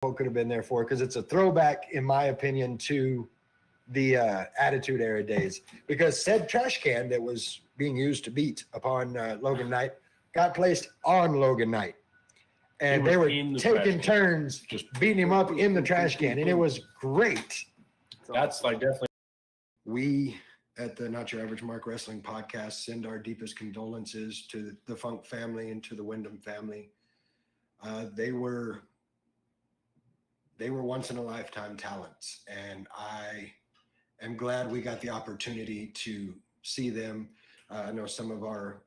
could have been there for, because it's a throwback, in my opinion, to the Attitude Era days, because said trash can that was being used to beat upon Logan Knight got placed on Logan Knight, and they were taking turns just beating him up in the trash can, and it was great. That's like definitely. We at the Not Your Average Mark Wrestling Podcast send our deepest condolences to the Funk family and to the Wyndham family. They were once in a lifetime talents, and I am glad we got the opportunity to see them. I know some of our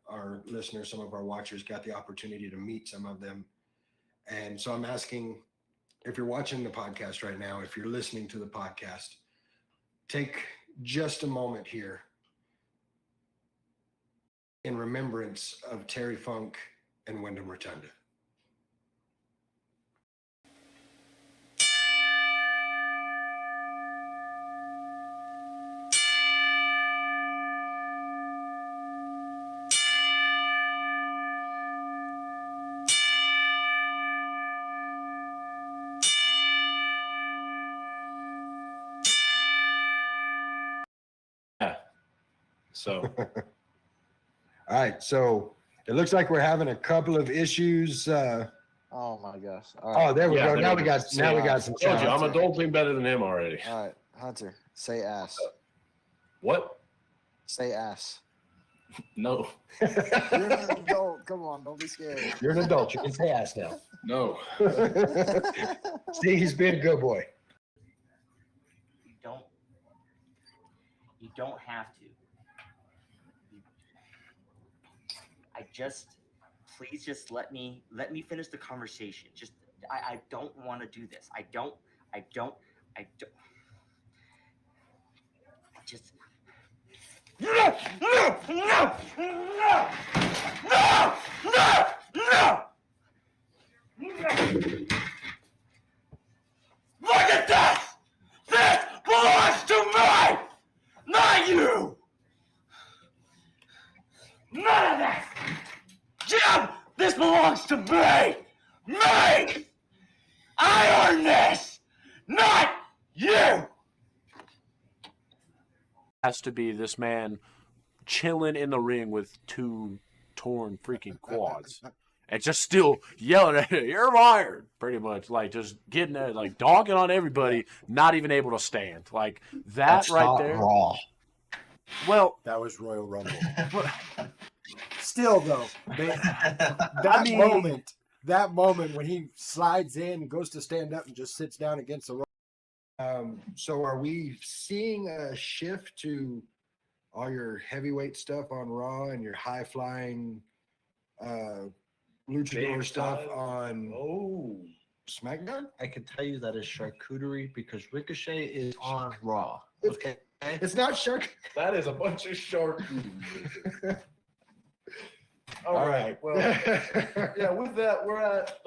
listeners, some of our watchers got the opportunity to meet some of them. And so I'm asking, if you're watching the podcast right now, if you're listening to the podcast, take just a moment here in remembrance of Terry Funk and Wyndham Rotunda. So, all right. So it looks like we're having a couple of issues. Oh my gosh! Right. Oh, there we go. Now we got some. Told you, I'm adulting better than him already. All right, Hunter, say ass. What? Say ass. No. You're an adult. Come on, don't be scared. You're an adult. You can say ass now. No. See, he's being a good boy. You don't have to. Please just let me finish the conversation. I don't want to do this. I don't. Just. No! Look at this! This belongs to me! Not you! None of this! Jim, this belongs to me! Me! I earned this! Not you! Has to be this man chilling in the ring with two torn freaking quads. And just still yelling at it, you're fired, pretty much. Like, just getting there, like, dogging on everybody, not even able to stand. Like, that's right there. Raw. Well, that was Royal Rumble. Still, though, that moment when he slides in, goes to stand up, and just sits down against the rope. So are we seeing a shift to all your heavyweight stuff on Raw and your high-flying luchador stuff on SmackDown? I can tell you that is charcuterie because Ricochet is on Raw. Okay, it's not shark. That is a bunch of charcuterie. All right. Well, yeah. With that, we're at.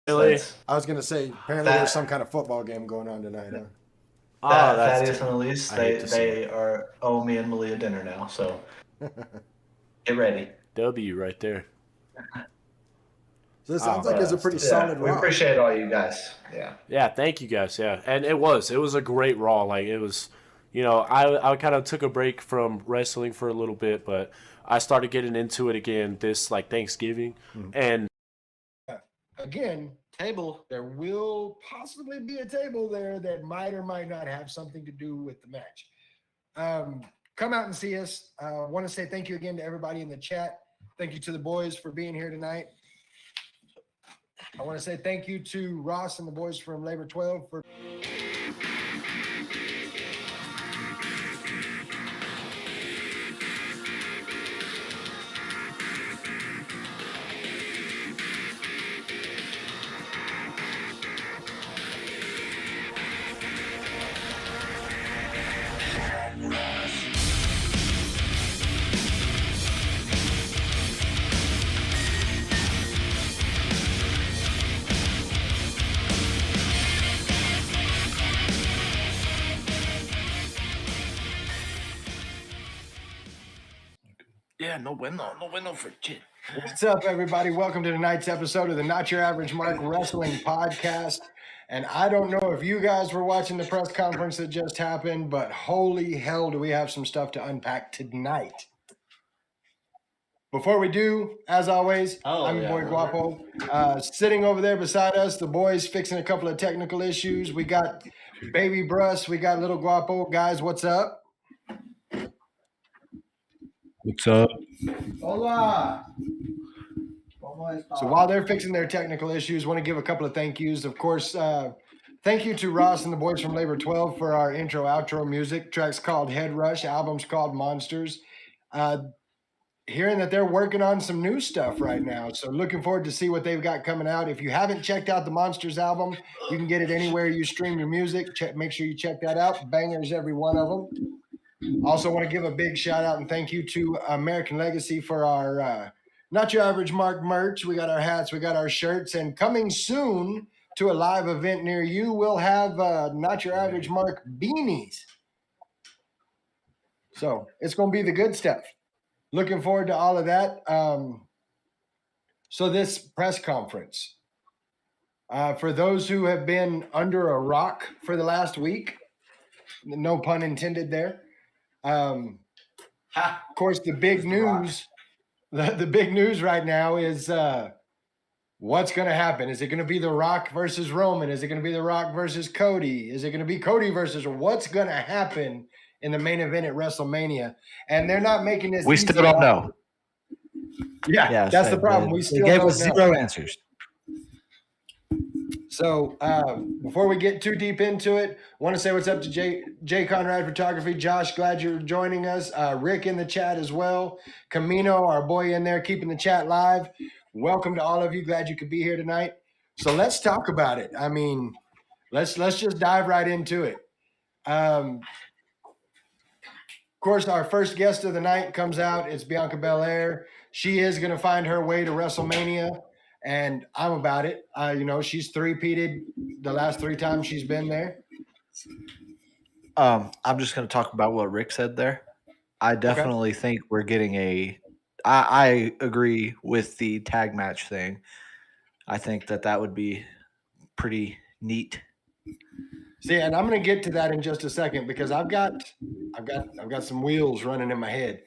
Really? I was gonna say, apparently there's some kind of football game going on tonight. Huh? Thaddeus and Elise, they owe me and Malia dinner now, so get ready. W right there. So it sounds like it's a pretty solid Raw. We appreciate all you guys. Yeah. Yeah, thank you guys. Yeah, and it was a great Raw. Like, it was, I kind of took a break from wrestling for a little bit, but I started getting into it again this like Thanksgiving, and again, table. There will possibly be a table there that might or might not have something to do with the match. Come out and see us. I want to say thank you again to everybody in the chat. Thank you to the boys for being here tonight. I want to say thank you to Ross and the boys from Labor 12 for. Yeah, no bueno for shit. What's up, everybody? Welcome to tonight's episode of the Not Your Average Mark Wrestling Podcast. And I don't know if you guys were watching the press conference that just happened, but holy hell, do we have some stuff to unpack tonight. Before we do, as always, I'm your boy Guapo. Sitting over there beside us, the boys fixing a couple of technical issues. We got Baby Bruss, we got Little Guapo. Guys, what's up? What's up? Hola. So while they're fixing their technical issues, want to give a couple of thank yous. Of course, thank you to Ross and the boys from Labor 12 for our intro outro music. Track's called Head Rush, album's called Monsters. Hearing that they're working on some new stuff right now, so looking forward to see what they've got coming out. If you haven't checked out the Monsters album, you can get it anywhere you stream your music. Make sure you check that out. Bangers, every one of them. Also want to give a big shout out and thank you to American Legacy for our Not Your Average Mark merch. We got our hats, we got our shirts, and coming soon to a live event near you, we'll have Not Your Average Mark beanies. So it's going to be the good stuff. Looking forward to all of that. So this press conference, for those who have been under a rock for the last week, no pun intended there. Of course, the big news, the big news right now is what's going to happen. Is it going to be The Rock versus Roman? Is it going to be The Rock versus Cody? Is it going to be Cody versus, what's going to happen in the main event at WrestleMania? And they're not making this. We still don't know. Yeah, that's the problem. We still gave don't us know. zero answers. So before we get too deep into it, want to say what's up to Jay Conrad Photography. Josh, glad you're joining us. Rick in the chat as well. Camino, our boy in there, keeping the chat live. Welcome to all of you. Glad you could be here tonight. So let's talk about it. I mean, let's just dive right into it. Of course, our first guest of the night comes out. It's Bianca Belair. She is going to find her way to WrestleMania, and I'm about it. She's three-peated the last 3 times she's been there. I'm just going to talk about what Rick said there. I definitely think we're getting I agree with the tag match thing. I think that would be pretty neat. See, and I'm going to get to that in just a second because I've got some wheels running in my head.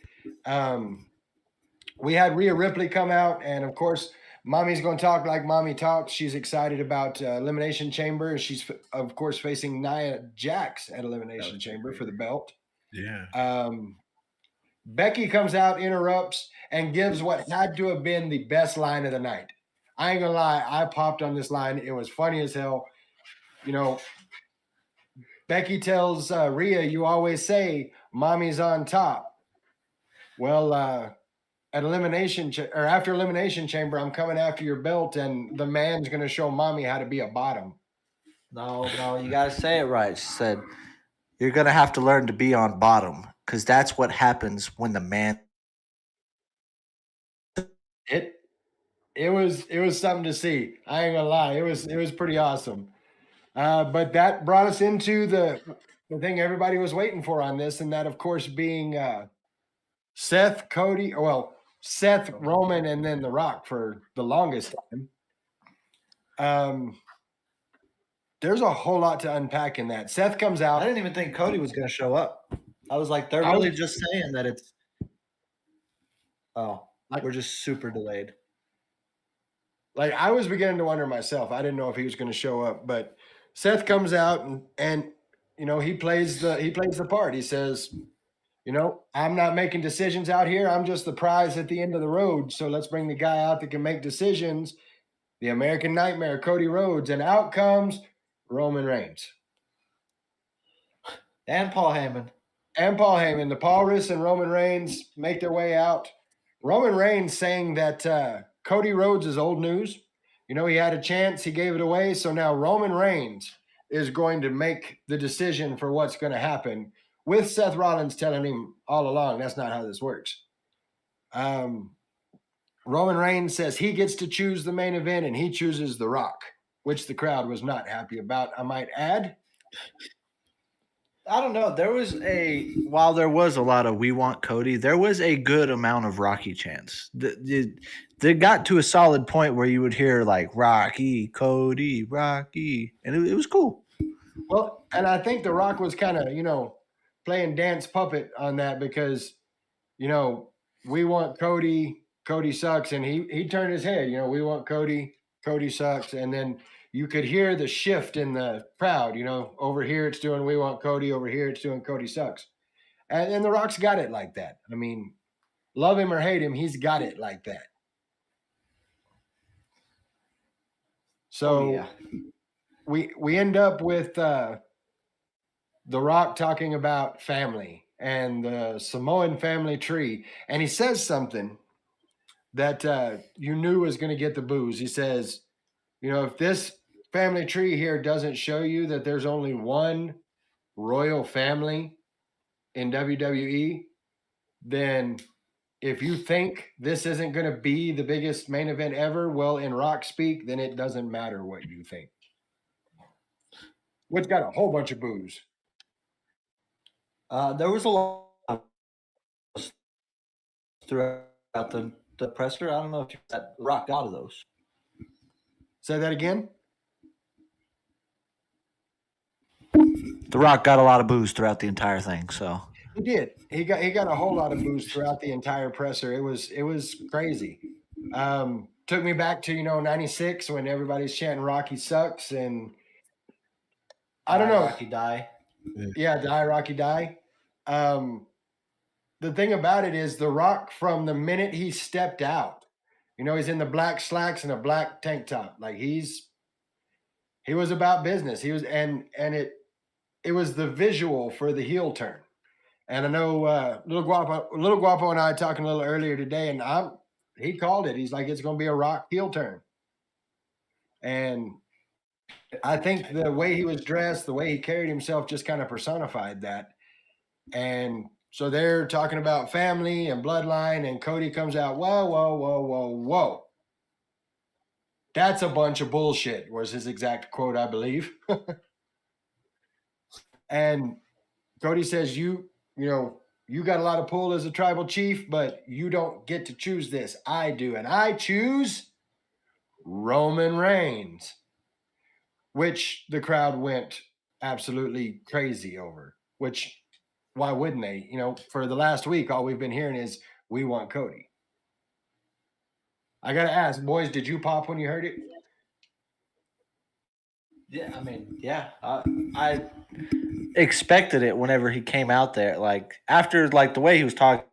We had Rhea Ripley come out, and of course, Mommy's going to talk like Mommy talks. She's excited about Elimination Chamber. She's, of course, facing Nia Jax at Elimination Chamber for the belt. Yeah. Becky comes out, interrupts, and gives what had to have been the best line of the night. I ain't going to lie. I popped on this line. It was funny as hell. Becky tells Rhea, you always say Mommy's on top. Well, at after Elimination Chamber, I'm coming after your belt, and the man's going to show Mommy how to be a bottom. No, you got to say it right. She said, you're going to have to learn to be on bottom because that's what happens when the man. It was something to see. I ain't gonna lie. It was pretty awesome. But that brought us into the thing everybody was waiting for on this, and that, of course, being Seth, Roman, and then The Rock for the longest time. There's a whole lot to unpack in that. Seth comes out. I didn't even think Cody was going to show up. I was like, they're really just saying that it's. Oh, we're just super delayed. Like, I was beginning to wonder myself. I didn't know if he was going to show up, but Seth comes out and he plays the part. He says, I'm not making decisions out here. I'm just the prize at the end of the road. So let's bring the guy out that can make decisions. The American Nightmare, Cody Rhodes, and out comes Roman Reigns. And Paul Heyman. The Paulus and Roman Reigns make their way out. Roman Reigns saying that Cody Rhodes is old news. He had a chance. He gave it away. So now Roman Reigns is going to make the decision for what's going to happen, with Seth Rollins telling him all along, that's not how this works. Roman Reigns says he gets to choose the main event, and he chooses The Rock, which the crowd was not happy about, I might add. I don't know. While there was a lot of we want Cody, there was a good amount of Rocky chants. they got to a solid point where you would hear like Rocky, Cody, Rocky, and it was cool. Well, and I think The Rock was kind of, playing dance puppet on that because, we want Cody, Cody sucks, and he turned his head, we want Cody, Cody sucks, and then you could hear the shift in the crowd, over here it's doing we want Cody, over here it's doing Cody sucks, and The Rock's got it like that. I mean, love him or hate him, he's got it like that. So we end up with The Rock talking about family and the Samoan family tree, and he says something that you knew was going to get the boos. He says, if this family tree here doesn't show you that there's only one royal family in WWE, then if you think this isn't going to be the biggest main event ever, well, in Rock speak, then it doesn't matter what you think. Which got a whole bunch of boos. There was a lot throughout the presser. I don't know if that Rock out of those. Say that again. The Rock got a lot of boos throughout the entire thing. So he did. He got a whole lot of boos throughout the entire presser. It was crazy. Took me back to '96 when everybody's chanting Rocky sucks, and I don't know. Rocky die. Yeah, die Rocky die. The thing about it is The Rock, from the minute he stepped out, he's in the black slacks and a black tank top. Like he was about business. He was, and it was the visual for the heel turn. And I know Little Guapo and I talking a little earlier today, and he called it. He's like, it's going to be a Rock heel turn. And I think the way he was dressed, the way he carried himself just kind of personified that. And so they're talking about family and bloodline, and Cody comes out, whoa, whoa, whoa, whoa, whoa. That's a bunch of bullshit, was his exact quote, I believe. And Cody says, you got a lot of pull as a tribal chief, but you don't get to choose this. I do. And I choose Roman Reigns, which the crowd went absolutely crazy over, which why wouldn't they? For the last week, all we've been hearing is we want Cody. I got to ask, boys, did you pop when you heard it? Yeah, I mean, yeah, I expected it whenever he came out there. Like after the way he was talking,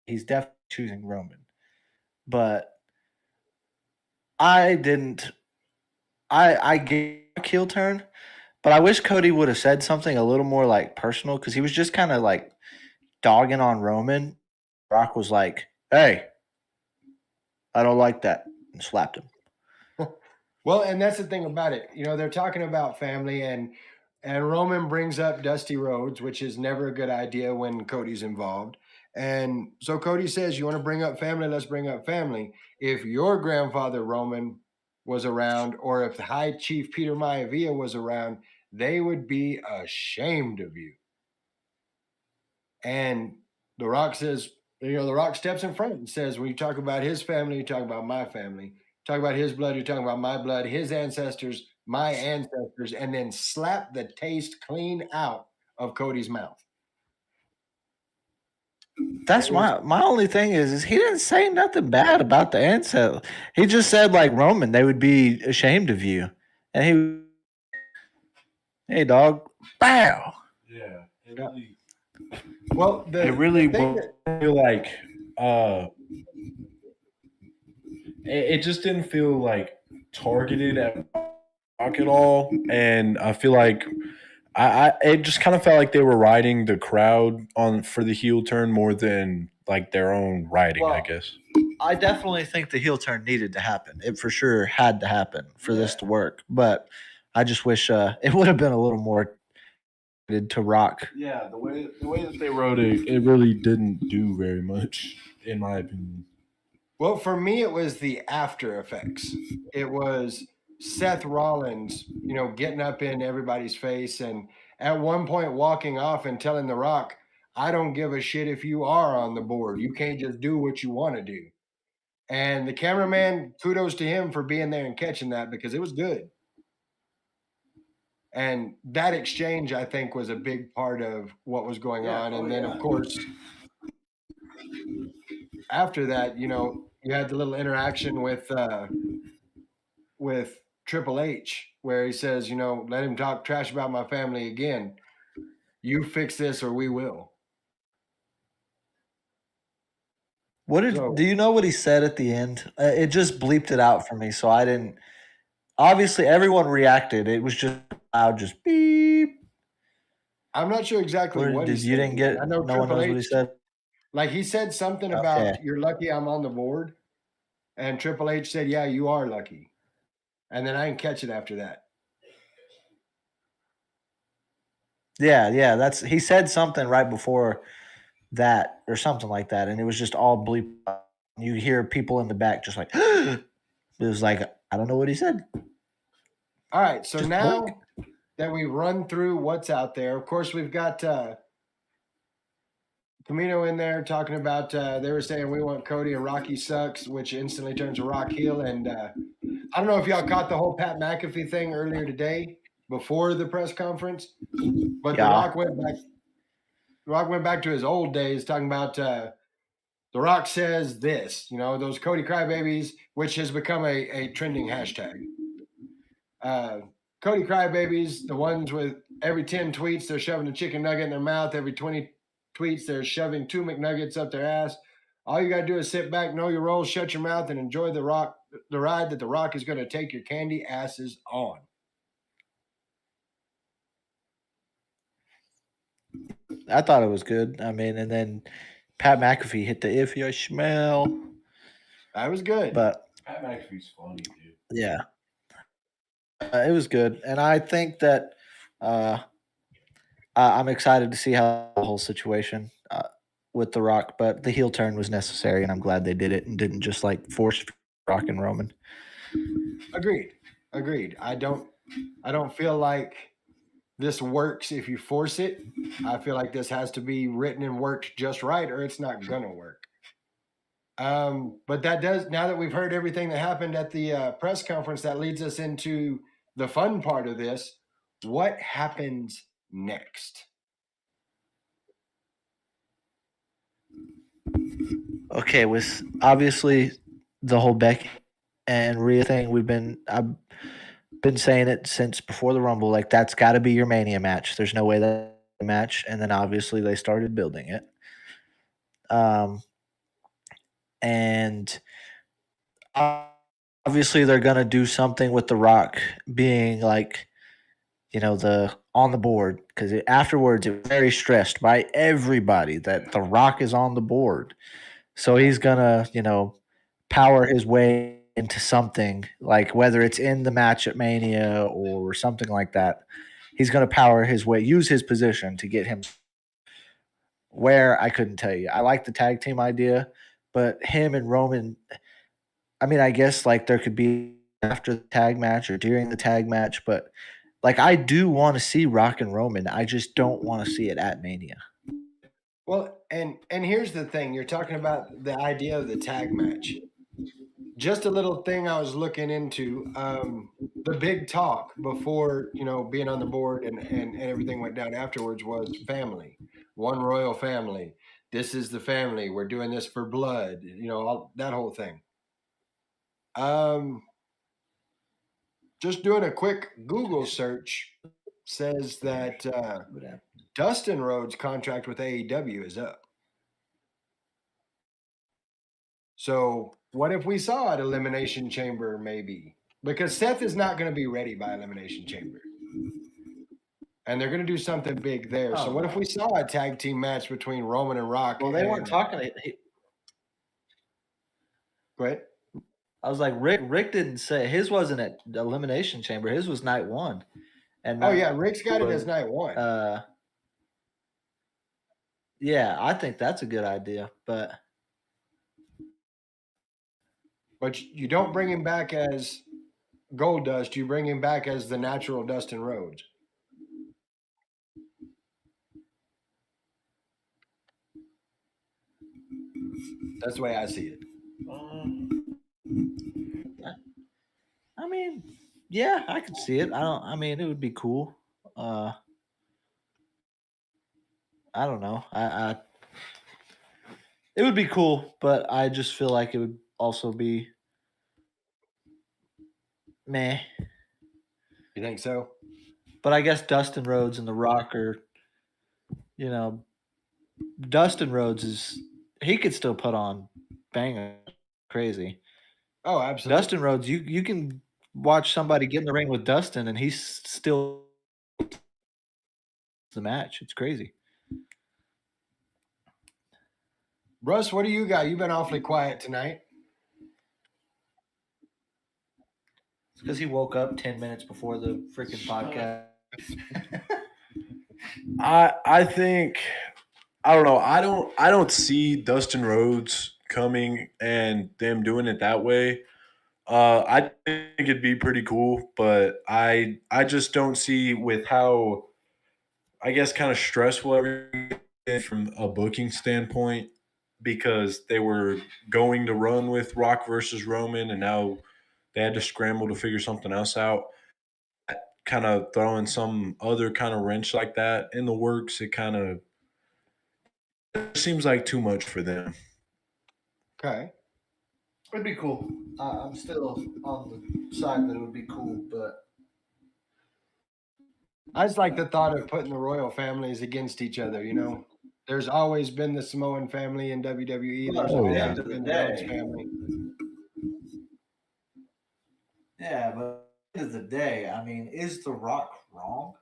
he's definitely choosing Roman. But I didn't. I gave a heel turn, but I wish Cody would have said something a little more personal because he was just kind of dogging on Roman. Rock was like, "Hey, I don't like that," and slapped him. Well, and that's the thing about it. They're talking about family, and Roman brings up Dusty Rhodes, which is never a good idea when Cody's involved. And so Cody says, you want to bring up family? Let's bring up family. If your grandfather Roman was around, or if the High Chief Peter Maivia was around, they would be ashamed of you. And The Rock says, The Rock steps in front and says, when you talk about his family, you talk about my family. Talk about his blood, you're talking about my blood, his ancestors, my ancestors, and then slap the taste clean out of Cody's mouth. That's my only thing is he didn't say nothing bad about the ancestors. He just said Roman, they would be ashamed of you. And hey dog, bow. Yeah. Well, It really feel like it just didn't feel targeted at Rock at all, and I feel like it just kind of felt like they were riding the crowd for the heel turn more than their own riding, I guess. I definitely think the heel turn needed to happen. It for sure had to happen for this to work, but I just wish it would have been a little more to Rock. Yeah, the way that they wrote it, it really didn't do very much, in my opinion. Well, for me, it was the after effects. It was Seth Rollins, getting up in everybody's face, and at one point walking off and telling The Rock, I don't give a shit if you are on the board. You can't just do what you want to do. And the cameraman, kudos to him for being there and catching that because it was good. And that exchange, I think, was a big part of what was going on. And then, of course, after that, you had the little interaction with Triple H where he says, let him talk trash about my family again. You fix this or we will. Do you know what he said at the end? It just bleeped it out for me, so I didn't. Obviously, everyone reacted. It was just loud, just beep. I'm not sure exactly what he said. You didn't get. I know No one knows what he said. Like he said something about you're lucky I'm on the board, and Triple H said, "Yeah, you are lucky," and then I didn't catch it after that. Yeah. He said something right before that or something like that, and it was just all bleep. You hear people in the back just like. It was like I don't know what he said. All right, so now that we run through what's out there, of course we've got Camino in there talking about they were saying we want Cody and Rocky sucks, which instantly turns a Rock heel. And I don't know if y'all caught the whole Pat McAfee thing earlier today before the press conference, but The Rock went back. The Rock went back to his old days talking about The Rock says this, those Cody crybabies, which has become a trending hashtag. Cody crybabies, the ones with every 10 tweets, they're shoving a chicken nugget in their mouth. Every 20 tweets, they're shoving 2 McNuggets up their ass. All you got to do is sit back, know your role, shut your mouth, and enjoy the ride that The Rock is going to take your candy asses on. I thought it was good. I mean, and then Pat McAfee hit the if you smell. That was good. But Pat McAfee's funny, dude. Yeah. It was good. And I think that I'm excited to see how the whole situation with The Rock, but the heel turn was necessary, and I'm glad they did it and didn't just like force Rock and Roman. Agreed. I don't feel like this works if you force it. I feel like this has to be written and worked just right, or it's not gonna work. But that does, now that we've heard everything that happened at the press conference, that leads us into the fun part of this. What happens next? Okay, with obviously the whole Becky and Rhea thing, I've been saying it since before the Rumble. Like that's got to be your Mania match. There's no way that match. And then obviously they started building it. And obviously they're gonna do something with The Rock being like, the on the board because afterwards it was very stressed by everybody that The Rock is on the board. So he's gonna, power his way into something like whether it's in the match at Mania or something like that. He's gonna power his way, use his position to get him where I couldn't tell you. I like the tag team idea, but him and Roman, I mean, I guess like there could be after the tag match or during the tag match, but like I do want to see Rock and Roman. I just don't want to see it at Mania. Well, and here's the thing. You're talking about the idea of the tag match. Just a little thing I was looking into. The big talk before, being on the board and everything went down afterwards was family. One royal family. This is the family. We're doing this for blood. That whole thing. Just doing a quick Google search says that Dustin Rhodes' contract with AEW is up. So what if we saw at Elimination Chamber maybe? Because Seth is not going to be ready by Elimination Chamber. And they're going to do something big there. So what if we saw a tag team match between Roman and Rock? Well, they weren't talking. Go ahead. I was like, Rick didn't say his wasn't at Elimination Chamber. His was night one. And Rick's got it as night one. Yeah, I think that's a good idea, but you don't bring him back as Goldust. You bring him back as the natural Dustin Rhodes. That's the way I see it. I mean, yeah, I could see it. I mean, it would be cool. I don't know. It would be cool, but I just feel like it would also be meh. You think so? But I guess Dustin Rhodes and The Rock are, you know, Dustin Rhodes is he could still put on bang crazy. Oh, absolutely. Dustin Rhodes, you can watch somebody get in the ring with Dustin and he's still the match. It's crazy. Russ, what do you got? You've been awfully quiet tonight. It's because he woke up 10 minutes before the freaking podcast. I think I don't know. I don't see Dustin Rhodes coming and them doing it that way. I think it'd be pretty cool, but I just don't see with how I guess kind of stressful everything is from a booking standpoint because they were going to run with Rock versus Roman and now they had to scramble to figure something else out. Kind of throwing some other kind of wrench like that in the works, it kind of seems like too much for them. Okay. It'd be cool. I'm still on the side that it would be cool, but I just like the thought of putting the royal families against each other, you know? There's always been the Samoan family in WWE. There's Oh, always yeah. been the Rhodes family. yeah, but at the end of the day, I mean, is The Rock wrong?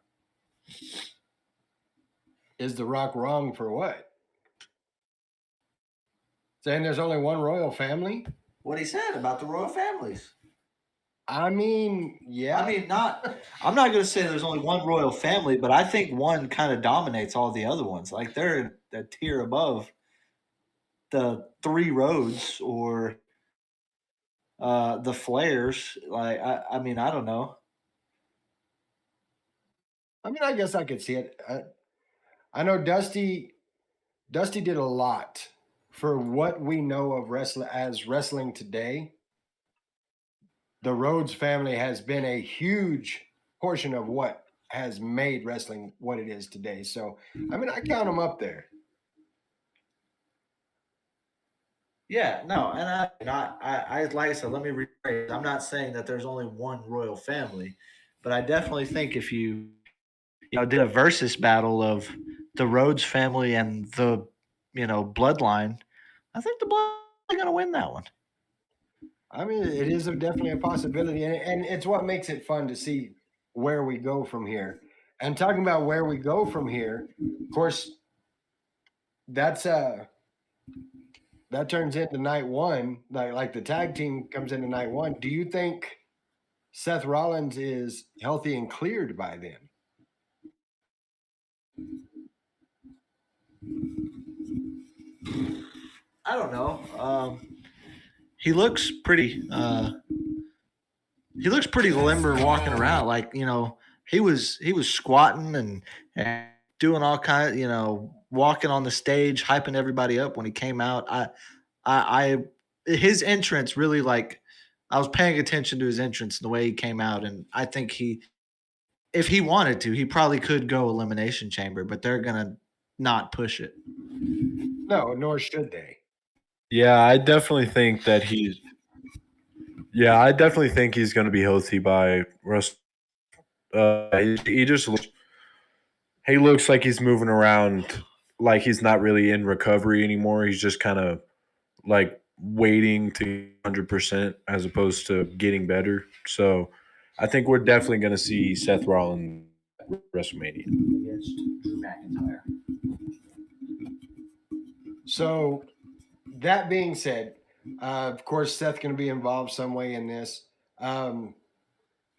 Is The Rock wrong for what? Saying there's only one royal family? What he said about the royal families. I mean, yeah. I mean, I'm not going to say there's only one royal family, but I think one kind of dominates all the other ones. Like they're a tier above the three Rhodes or the Flares. Like, I mean, I don't know. I mean, I guess I could see it. I know Dusty did a lot for what we know of wrestling today. The Rhodes family has been a huge portion of what has made wrestling what it is today. So, I mean, I count them up there. Yeah, no, and I like I said, let me rephrase. I'm not saying that there's only one royal family, but I definitely think if you did a versus battle of the Rhodes family and the bloodline, I think the bloodline going to win that one. I mean, it is definitely a possibility, and it's what makes it fun to see where we go from here. And talking about where we go from here, of course, that's that turns into night one. Like the tag team comes into night one. Do you think Seth Rollins is healthy and cleared by then? I don't know. He looks pretty. He looks pretty limber walking around. Like he was squatting and doing all kind of walking on the stage, hyping everybody up when he came out. I his entrance really like I was paying attention to his entrance and the way he came out, and I think if he wanted to, he probably could go elimination chamber, but they're gonna not push it. No, nor should they. Yeah, I definitely think that he's. Yeah, I definitely think he's going to be healthy by rest. He just he looks like he's moving around like he's not really in recovery anymore. He's just kind of like waiting to 100% as opposed to getting better. So I think we're definitely going to see Seth Rollins at WrestleMania. Against Drew McIntyre. So that being said, of course, Seth going to be involved some way in this. I'm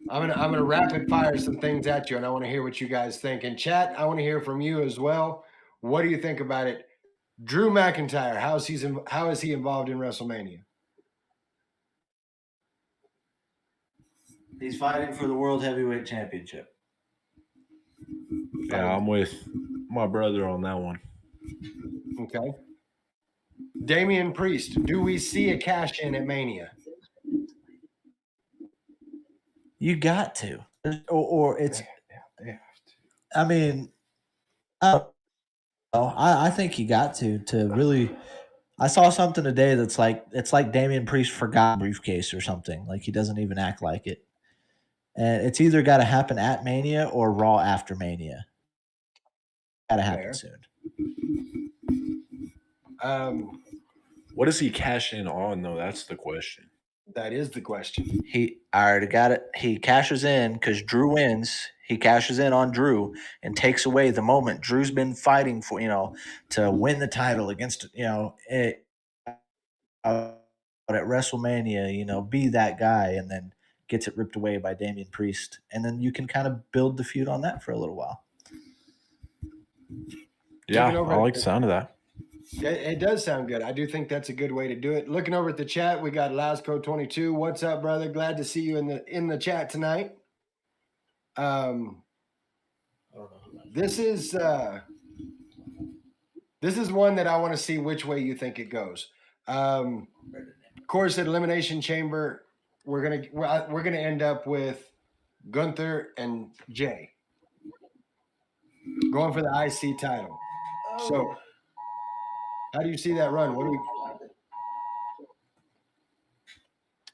gonna rapid fire some things at you, and I want to hear what you guys think. And chat, I want to hear from you as well. What do you think about it? Drew McIntyre, how is he involved in WrestleMania? He's fighting for the World Heavyweight Championship. Yeah, I'm with my brother on that one. Okay. Damian Priest, do we see a cash in at Mania? You got to, or it's. Yeah, they have to. I mean, I don't know. I think you got to really. I saw something today that's like it's like Damian Priest forgot a briefcase or something. Like he doesn't even act like it, and it's either got to happen at Mania or Raw after Mania. Got to happen Fair. soon. What does he cash in on though? That's the question. That is the question. I already got it. He cashes in because Drew wins. He cashes in on Drew and takes away the moment Drew's been fighting for, to win the title against, at WrestleMania, be that guy, and then gets it ripped away by Damian Priest, and then you can kind of build the feud on that for a little while. Yeah, Looking over I at like the sound of that. It does sound good. I do think that's a good way to do it. Looking over at the chat, we got Lasco22. What's up, brother? Glad to see you in the chat tonight. This is one that I want to see which way you think it goes. Of course, at Elimination Chamber, we're gonna end up with Gunther and Jay going for the IC title. So, how do you see that run? What do we?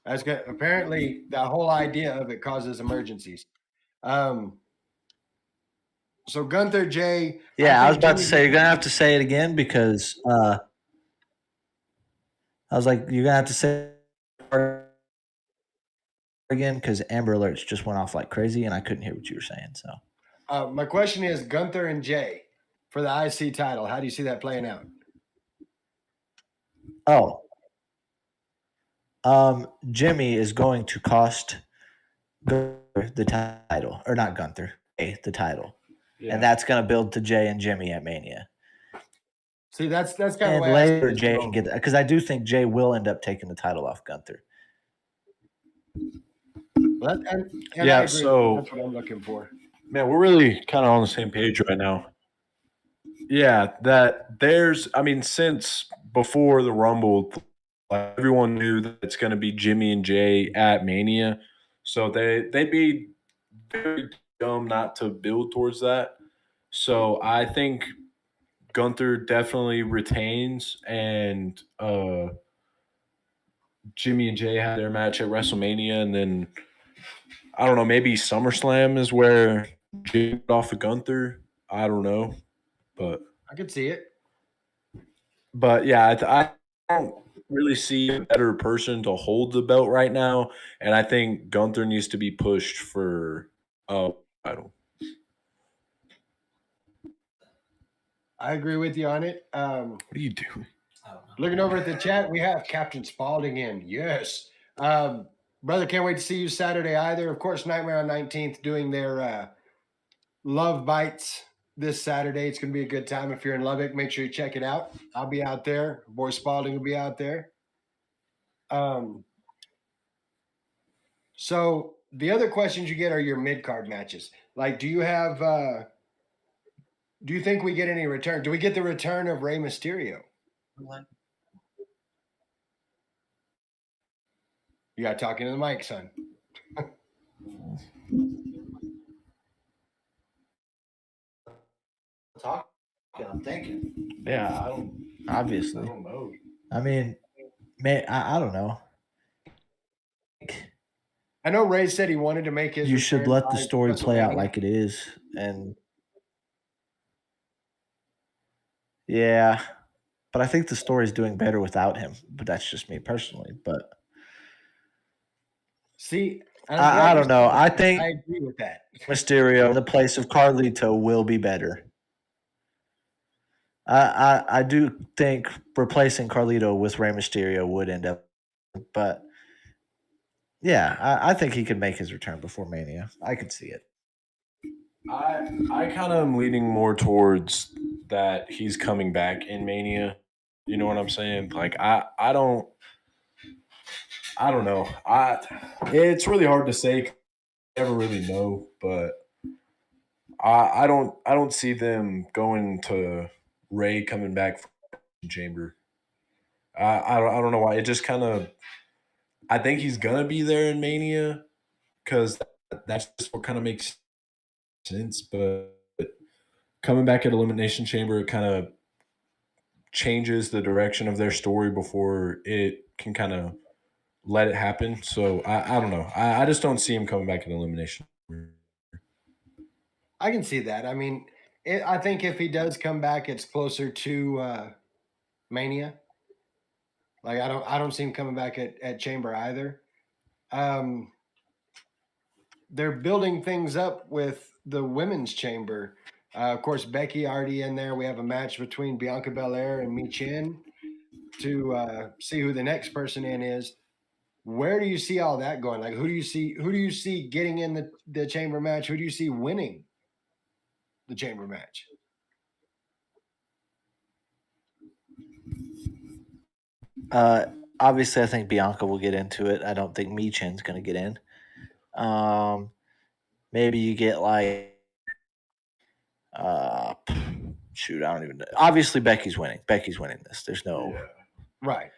That's good. Apparently, the whole idea of it causes emergencies. So Gunther, Jay. Yeah, I was think about to Jimmy- say you're gonna have to say it again because I was like, you're gonna have to say it again because Amber Alerts just went off like crazy and I couldn't hear what you were saying. So my question is Gunther and Jay for the IC title. How do you see that playing out? Jimmy is going to cost Gunther the title, or not Gunther, Jay the title, and that's going to build to Jay and Jimmy at Mania. See, that's kind of And the way later I see Jay this can going. get because I do think Jay will end up taking the title off Gunther. Well, and Yeah, I agree. so- That's what I'm looking for. Man, we're really kind of on the same page right now. Yeah, that there's, I mean, since before the Rumble, like everyone knew that it's going to be Jimmy and Jay at Mania, so they'd be very dumb not to build towards that. So I think Gunther definitely retains, and Jimmy and Jay have their match at WrestleMania, and then I don't know, maybe SummerSlam is where Jay got off of Gunther. I don't know, but. I could see it. But yeah, I don't really see a better person to hold the belt right now, and I think Gunther needs to be pushed for a title. I agree with you on it. What are you doing? Looking over at the chat, we have Captain Spaulding in. Yes. Brother, can't wait to see you Saturday either. Of course, Nightmare on 19th doing their Love Bites this Saturday. It's going to be a good time. If you're in Lubbock, make sure you check it out. I'll be out there. Boy Spaulding will be out there. So the other questions you get are your mid-card matches. Like, do you think we get any return? Do we get the return of Rey Mysterio? You got talking to the mic, son. I'm thinking. Yeah, I don't Obviously, know. I mean, I don't know. I know Ray said he wanted to make his. You should return let the by story play out WrestleMania. like it is, and yeah, but I think the story's doing better without him. But that's just me personally. But See, I don't know. I think I agree with that. Mysterio in the place of Carlito will be better. I do think replacing Carlito with Rey Mysterio would end up, but yeah, I think he could make his return before Mania. I could see it. I kind of am leaning more towards that he's coming back in Mania. You know what I'm saying? Like I don't know. It's really hard to say. I never really know, but I don't see them going to Ray coming back from Chamber. I don't know why. It just kind of I think he's gonna be there in Mania because that's just what kind of makes sense. But coming back at Elimination Chamber, it kind of changes the direction of their story before it can kind of let it happen. So I don't know. I just don't see him coming back in Elimination. I can see that. I mean, I think if he does come back, it's closer to Mania. Like I don't see him coming back at Chamber either. Um, they're building things up with the women's chamber. Of course, Becky already in there. We have a match between Bianca Belair and Mi Chin to see who the next person in is. Where do you see all that going? Like, who do you see? Who do you see getting in the chamber match? Who do you see winning the chamber match? Obviously, I think Bianca will get into it. I don't think Michin's going to get in. Maybe you get like, shoot, I don't even know. Obviously, Becky's winning. Becky's winning this. There's no. Yeah. Right.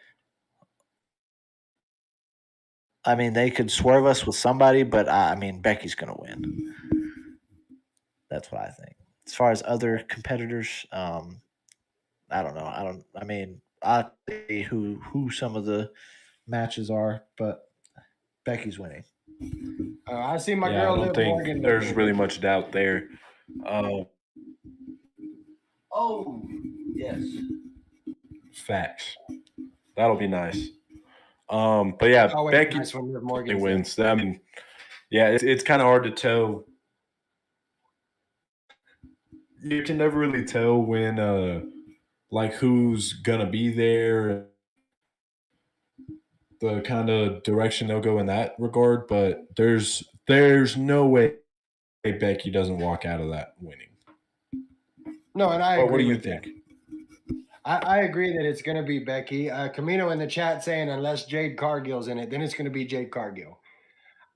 I mean, they could swerve us with somebody, but I mean, Becky's going to win. That's what I think. As far as other competitors, I don't know. I mean, I see who some of the matches are, but Becky's winning. I see my Yeah, I girl don't Liv think Morgan. there's really much doubt there. Oh, yes. Facts. That'll be nice. But yeah, Always Becky nice when Liv Morgan's wins. I mean, yeah, it's kind of hard to tell. You can never really tell when, like, who's gonna be there, the kind of direction they'll go in that regard. But there's no way Becky doesn't walk out of that winning. No, and I But agree what do you with that. think? I agree that it's going to be Becky. Camino in the chat saying unless Jade Cargill's in it, then it's going to be Jade Cargill.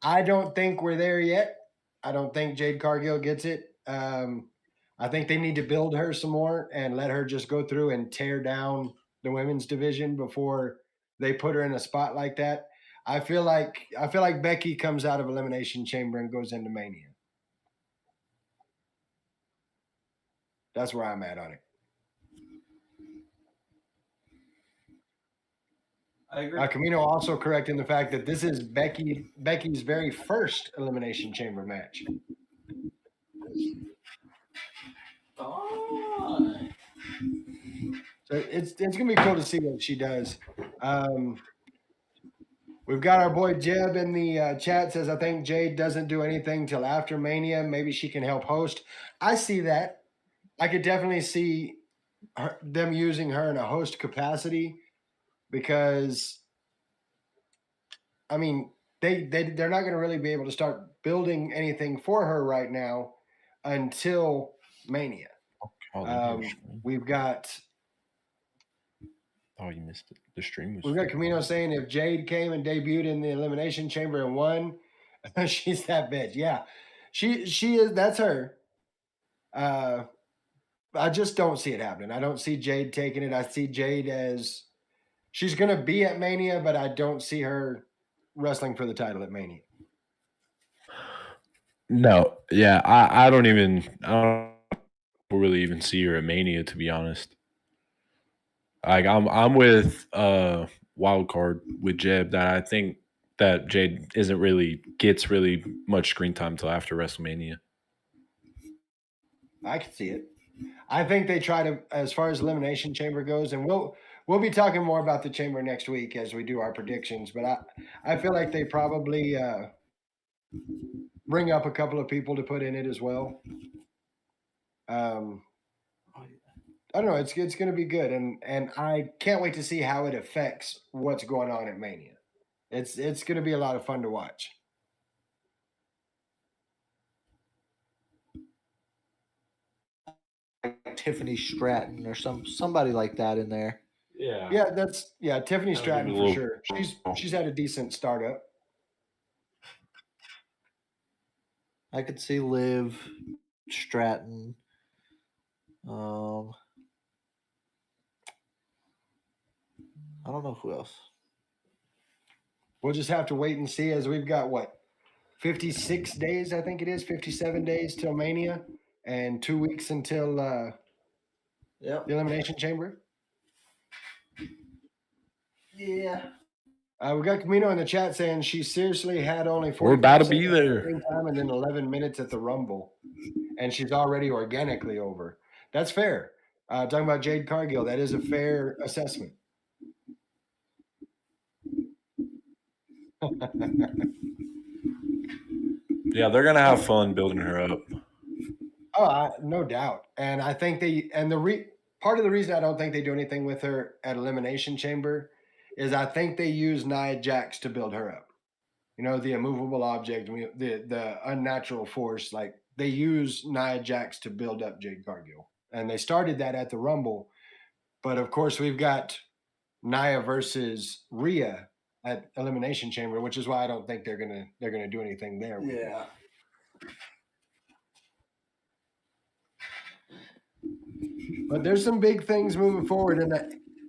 I don't think we're there yet. I don't think Jade Cargill gets it. I think they need to build her some more and let her just go through and tear down the women's division before they put her in a spot like that. I feel like Becky comes out of Elimination Chamber and goes into Mania. That's where I'm at on it. I agree. Camino also correcting the fact that this is Becky's very first Elimination Chamber match. So it's gonna be cool to see what she does. We've got our boy Jeb in the chat says, I think Jade doesn't do anything till after Mania. Maybe she can help host. I see that. I could definitely see them using her in a host capacity because, I mean, they're not going to really be able to start building anything for her right now until Mania. We've got Oh, you missed it. The stream was. We've got Camino saying if Jade came and debuted in the Elimination Chamber and won, she's that bitch. Yeah, she is. That's her. I just don't see it happening. I don't see Jade taking it. I see Jade as she's going to be at Mania, but I don't see her wrestling for the title at Mania. No, yeah, I don't really even see her at Mania, to be honest. Like I'm with wild card with Jeb that I think that Jade gets really much screen time till after WrestleMania. I can see it. I think they try to, as far as Elimination Chamber goes, and we'll be talking more about the Chamber next week as we do our predictions. But I feel like they probably bring up a couple of people to put in it as well. I don't know. It's going to be good, and I can't wait to see how it affects what's going on at Mania. It's going to be a lot of fun to watch. Tiffany Stratton or somebody like that in there. Yeah, Tiffany Stratton for sure. She's had a decent startup. I could see Liv, Stratton. I don't know who else. We'll just have to wait and see as we've got 56 days, I think it is, 57 days till Mania, and 2 weeks until Yep. the Elimination Chamber. Yeah. We got Camino in the chat saying she seriously had only 40 We're about to be there. time and then 11 minutes at the Rumble, and she's already organically over. That's fair. Talking about Jade Cargill, that is a fair assessment. Yeah, they're gonna have fun building her up. No doubt. And I think part of the reason I don't think they do anything with her at Elimination Chamber is I think they use Nia Jax to build her up. You know, the immovable object, the unnatural force. Like they use Nia Jax to build up Jade Cargill, and they started that at the Rumble. But of course, we've got Nia versus Rhea at Elimination Chamber, which is why I don't think they're gonna do anything there. With it. But there's some big things moving forward, and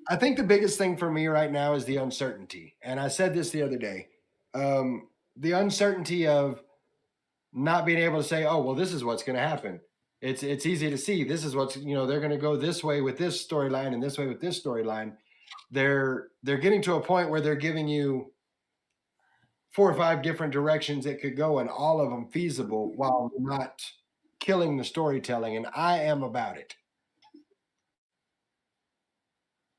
I think the biggest thing for me right now is the uncertainty. And I said this the other day, the uncertainty of not being able to say, "Oh, well, this is what's going to happen." It's easy to see. This is what's they're going to go this way with this storyline and this way with this storyline. They're getting to a point where they're giving you 4 or 5 different directions it could go, and all of them feasible while not killing the storytelling. And I am about it.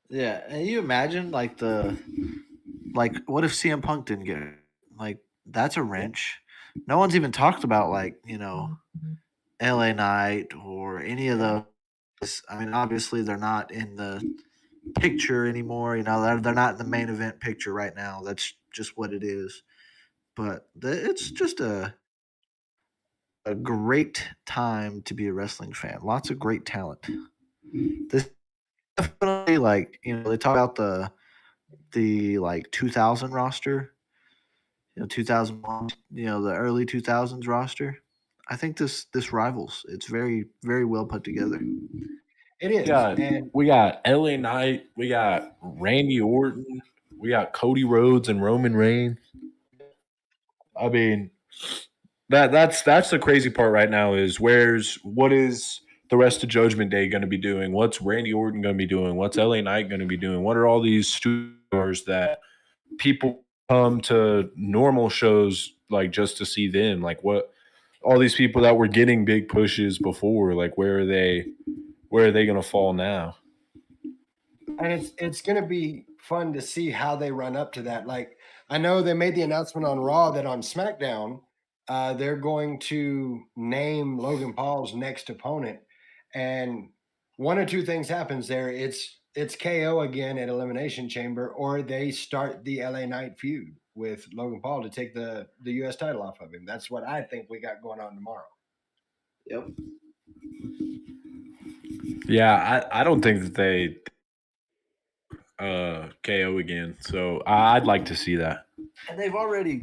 Yeah, and you imagine what if CM Punk didn't get it? Like that's a wrench. No one's even talked about LA Knight or any of those. I mean, obviously they're not in the picture anymore. They're not in the main event picture right now. That's just what it is. But it's just a great time to be a wrestling fan. Lots of great talent. This definitely they talk about the 2000 roster, 2001, the early 2000s roster. I think this rivals. It's very, very well put together. It is. We got LA Knight, we got Randy Orton, we got Cody Rhodes and Roman Reigns. I mean, that's the crazy part right now is what is the rest of Judgment Day going to be doing? What's Randy Orton going to be doing? What's LA Knight going to be doing? What are all these stars that people come to normal shows like just to see them? Like what all these people that were getting big pushes before, like where are they going to fall now? And it's going to be fun to see how they run up to that. Like I know they made the announcement on Raw that on SmackDown they're going to name Logan Paul's next opponent, and one or two things happens there. It's KO again at Elimination Chamber, or they start the LA Knight feud with Logan Paul to take the U.S. title off of him. That's what I think we got going on tomorrow. Yep. Yeah, I don't think that they KO again. So I'd like to see that. And they've already,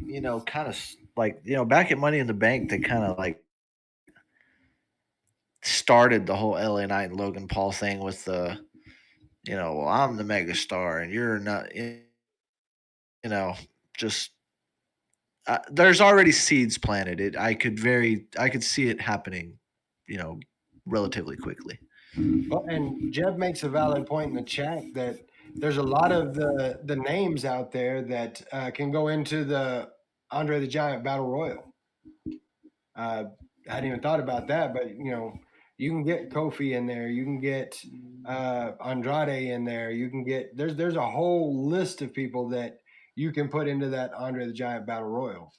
kind of back at Money in the Bank, they kind of started the whole LA Knight and Logan Paul thing with the, well, I'm the mega star and you're not, just there's already seeds planted. I could see it happening, relatively quickly. Well, and Jeb makes a valid point in the chat that there's a lot of the names out there that can go into the Andre the Giant Battle Royal. I hadn't even thought about that, but you can get Kofi in there, you can get Andrade in there, you can get there's a whole list of people that you can put into that Andre the Giant Battle Royal.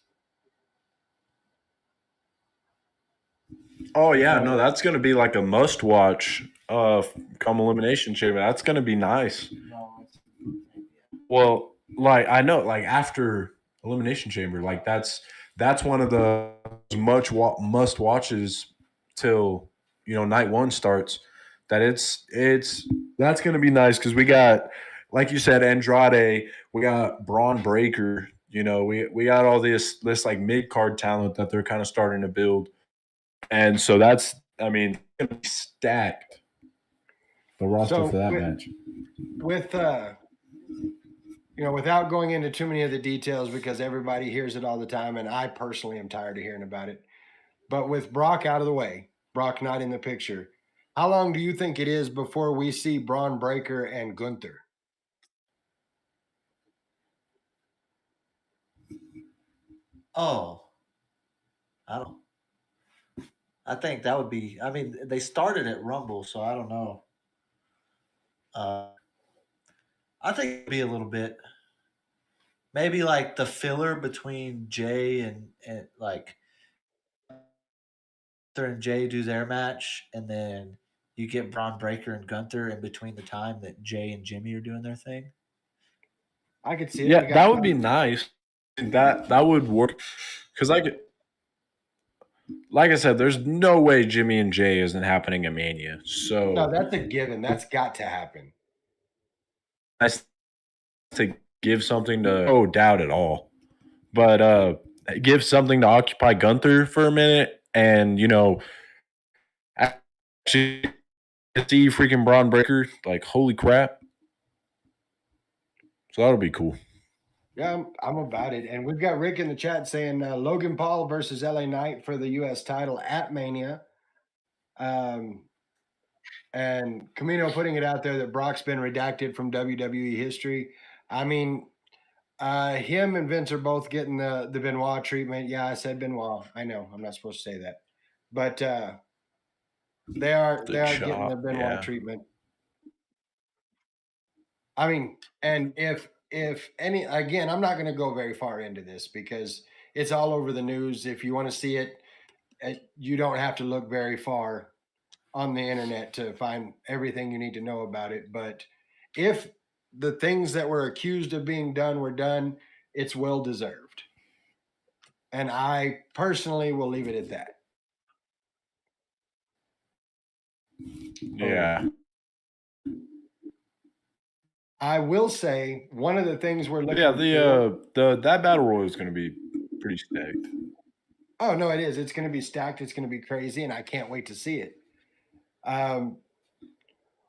Oh yeah, no, that's gonna be like a must watch come Elimination Chamber. That's gonna be nice. Well, I know, after Elimination Chamber, that's one of the must watches till night one starts. That that's gonna be nice because we got, like you said, Andrade, we got Braun Breaker. We got all this mid card talent that they're kind of starting to build. And so that's, going to be stacked, the roster for that match. without going into too many of the details because everybody hears it all the time, and I personally am tired of hearing about it. But with Brock out of the way, Brock not in the picture, how long do you think it is before we see Braun Breaker and Gunther? Oh, I don't. I think that would be. I mean, they started at Rumble, so I don't know. Uh, I think it'd be a little bit. Maybe like the filler between Jay and like Gunther and Jay do their match, and then you get Braun Breaker and Gunther in between the time that Jay and Jimmy are doing their thing. I could see it. We Yeah, got that would be nice. That would work because like I said, there's no way Jimmy and Jay isn't happening at Mania. no, So that's a given. That's got to happen. nice to give something to no doubt at all. But give something to occupy Gunther for a minute and actually see freaking Braun Breaker, like holy crap. So that'll be cool. Yeah, I'm about it. And we've got Rick in the chat saying Logan Paul versus LA Knight for the U.S. title at Mania. And Camino putting it out there that Brock's been redacted from WWE history. I mean, him and Vince are both getting the Benoit treatment. Yeah, I said Benoit. I know I'm not supposed to say that, but they are getting the Benoit treatment. I mean, and if any, again, I'm not going to go very far into this because it's all over the news. If you want to see it, you don't have to look very far on the internet to find everything you need to know about it. But if the things that were accused of being done were done, it's well deserved. And I personally will leave it at that. Yeah. I will say one of the things we're looking Yeah, for. that battle royal is going to be pretty stacked. Oh no, it is. It's going to be stacked. It's going to be crazy, and I can't wait to see it.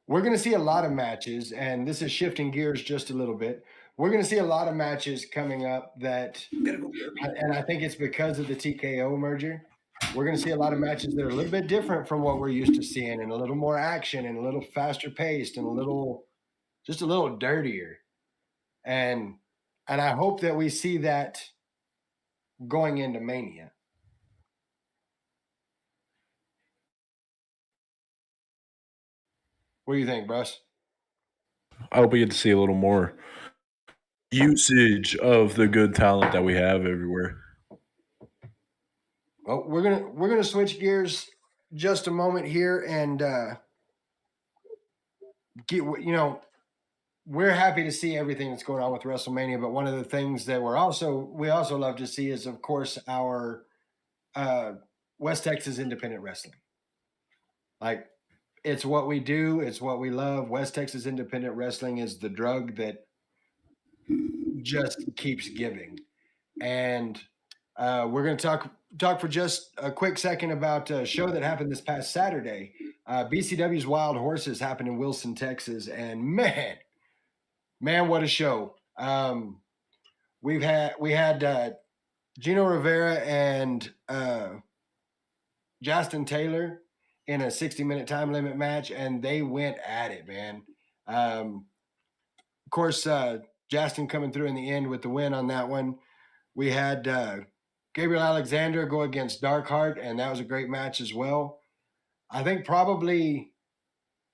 We're going to see a lot of matches, and this is shifting gears just a little bit. We're going to see a lot of matches coming up that, and I think it's because of the TKO merger. We're going to see a lot of matches that are a little bit different from what we're used to seeing, and a little more action, and a little faster paced, and just a little dirtier. And I hope that we see that going into Mania. What do you think, Bruce? I hope we get to see a little more usage of the good talent that we have everywhere. Well, we're gonna switch gears just a moment here and we're happy to see everything that's going on with WrestleMania, but one of the things that we also love to see is, of course, our West Texas independent wrestling. Like, it's what we do, it's what we love. West Texas independent wrestling is the drug that just keeps giving. And we're going to talk for just a quick second about a show that happened this past Saturday. BCW's Wild Horses happened in Wilson, Texas, and man, what a show! We had Gino Rivera and Justin Taylor in a 60-minute time limit match, and they went at it, man. Of course, Justin coming through in the end with the win on that one. We had Gabriel Alexander go against Darkheart, and that was a great match as well. I think probably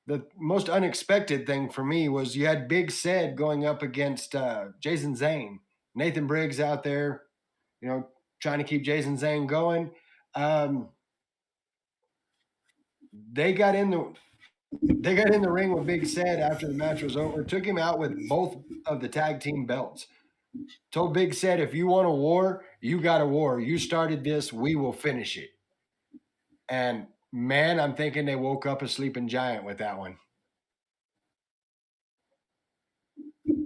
the most unexpected thing for me was you had Big Ced going up against Jason Zane. Nathan Briggs out there, trying to keep Jason Zane going. They got in the ring with Big Ced after the match was over, took him out with both of the tag team belts. Told Big Ced, if you want a war, you got a war. You started this, we will finish it. And man, I'm thinking they woke up a sleeping giant with that one.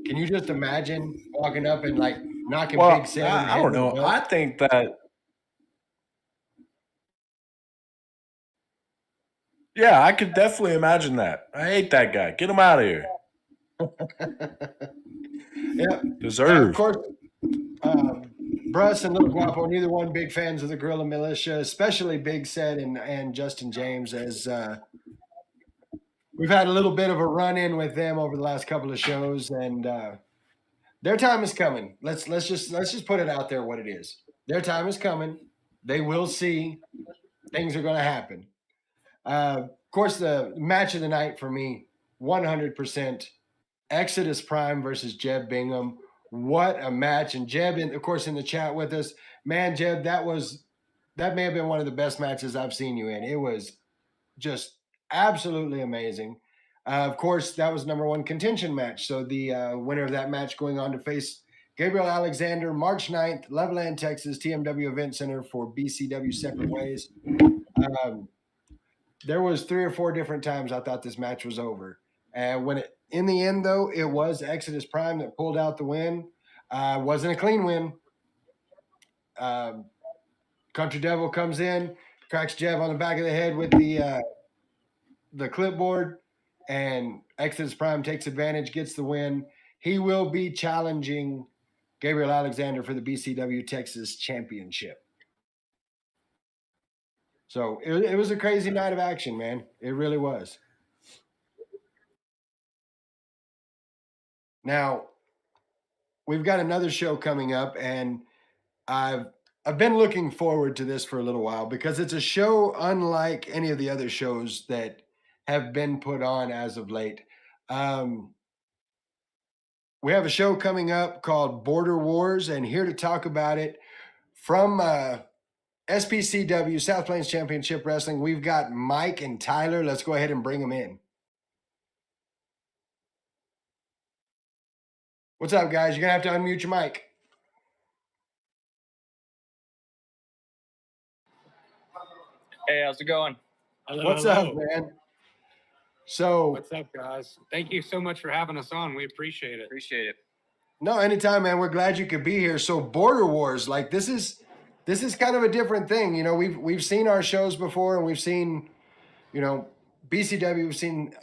Can you just imagine walking up and like knocking Big Ced in the head? I don't know. I think that. Yeah, I could definitely imagine that. I hate that guy. Get him out of here. Yeah. Deserve. Of course, Bruss and Little Guapo, neither one big fans of the Guerrilla Militia, especially Big Set and Justin James, as we've had a little bit of a run-in with them over the last couple of shows, and their time is coming. Let's just put it out there what it is. Their time is coming. They will see. Things are going to happen. Of course, the match of the night for me, 100%, Exodus Prime versus Jeb Bingham. What a match! And Jeb, of course, in the chat with us, man, Jeb, that may have been one of the best matches I've seen you in. It was just absolutely amazing. Of course, that was number one contention match. So the winner of that match going on to face Gabriel Alexander, March 9th, Loveland, Texas, TMW Event Center for BCW Separate Ways. There was 3 or 4 different times I thought this match was over. And in the end, though, it was Exodus Prime that pulled out the win. Wasn't a clean win. Country Devil comes in, cracks Jeb on the back of the head with the clipboard, and Exodus Prime takes advantage, gets the win. He will be challenging Gabriel Alexander for the BCW Texas Championship. So it was a crazy night of action, man. It really was. Now, we've got another show coming up, and I've been looking forward to this for a little while because it's a show unlike any of the other shows that have been put on as of late. We have a show coming up called Border Wars, and here to talk about it from SPCW, South Plains Championship Wrestling, we've got Mike and Tyler. Let's go ahead and bring them in. What's up, guys? You're going to have to unmute your mic. Hey, how's it going? What's up, man? So, What's up, guys? Thank you so much for having us on. We appreciate it. Appreciate it. no, anytime, man. We're glad you could be here. So, Border Wars, like this is kind of a different thing. You know, we've seen our shows before, and we've seen, you know, BCW, we've seen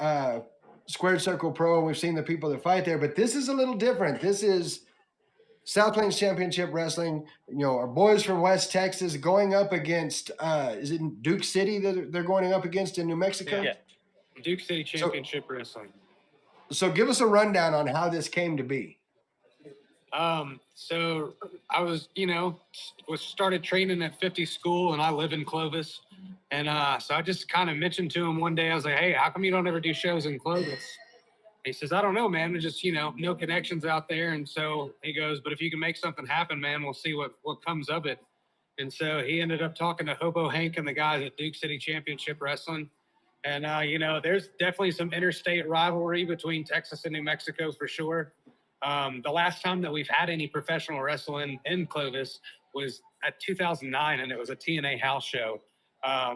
Squared Circle Pro, and we've seen the people that fight there. But this is a little different. This is South Plains Championship Wrestling. You know, our boys from West Texas going up against is it Duke City that they're going up against in New Mexico? Yeah. Duke City Championship Wrestling. So give us a rundown on how this came to be. So I was started training at 50 School, and I live in Clovis. And so I just kind of mentioned to him one day, I was like, hey, how come you don't ever do shows in Clovis? He says, I don't know, man. There's just, no connections out there. And so he goes, but if you can make something happen, man, we'll see what comes of it. And so he ended up talking to Hobo Hank and the guys at Duke City Championship Wrestling. And, there's definitely some interstate rivalry between Texas and New Mexico for sure. The last time that we've had any professional wrestling in Clovis was at 2009, and it was a TNA house show.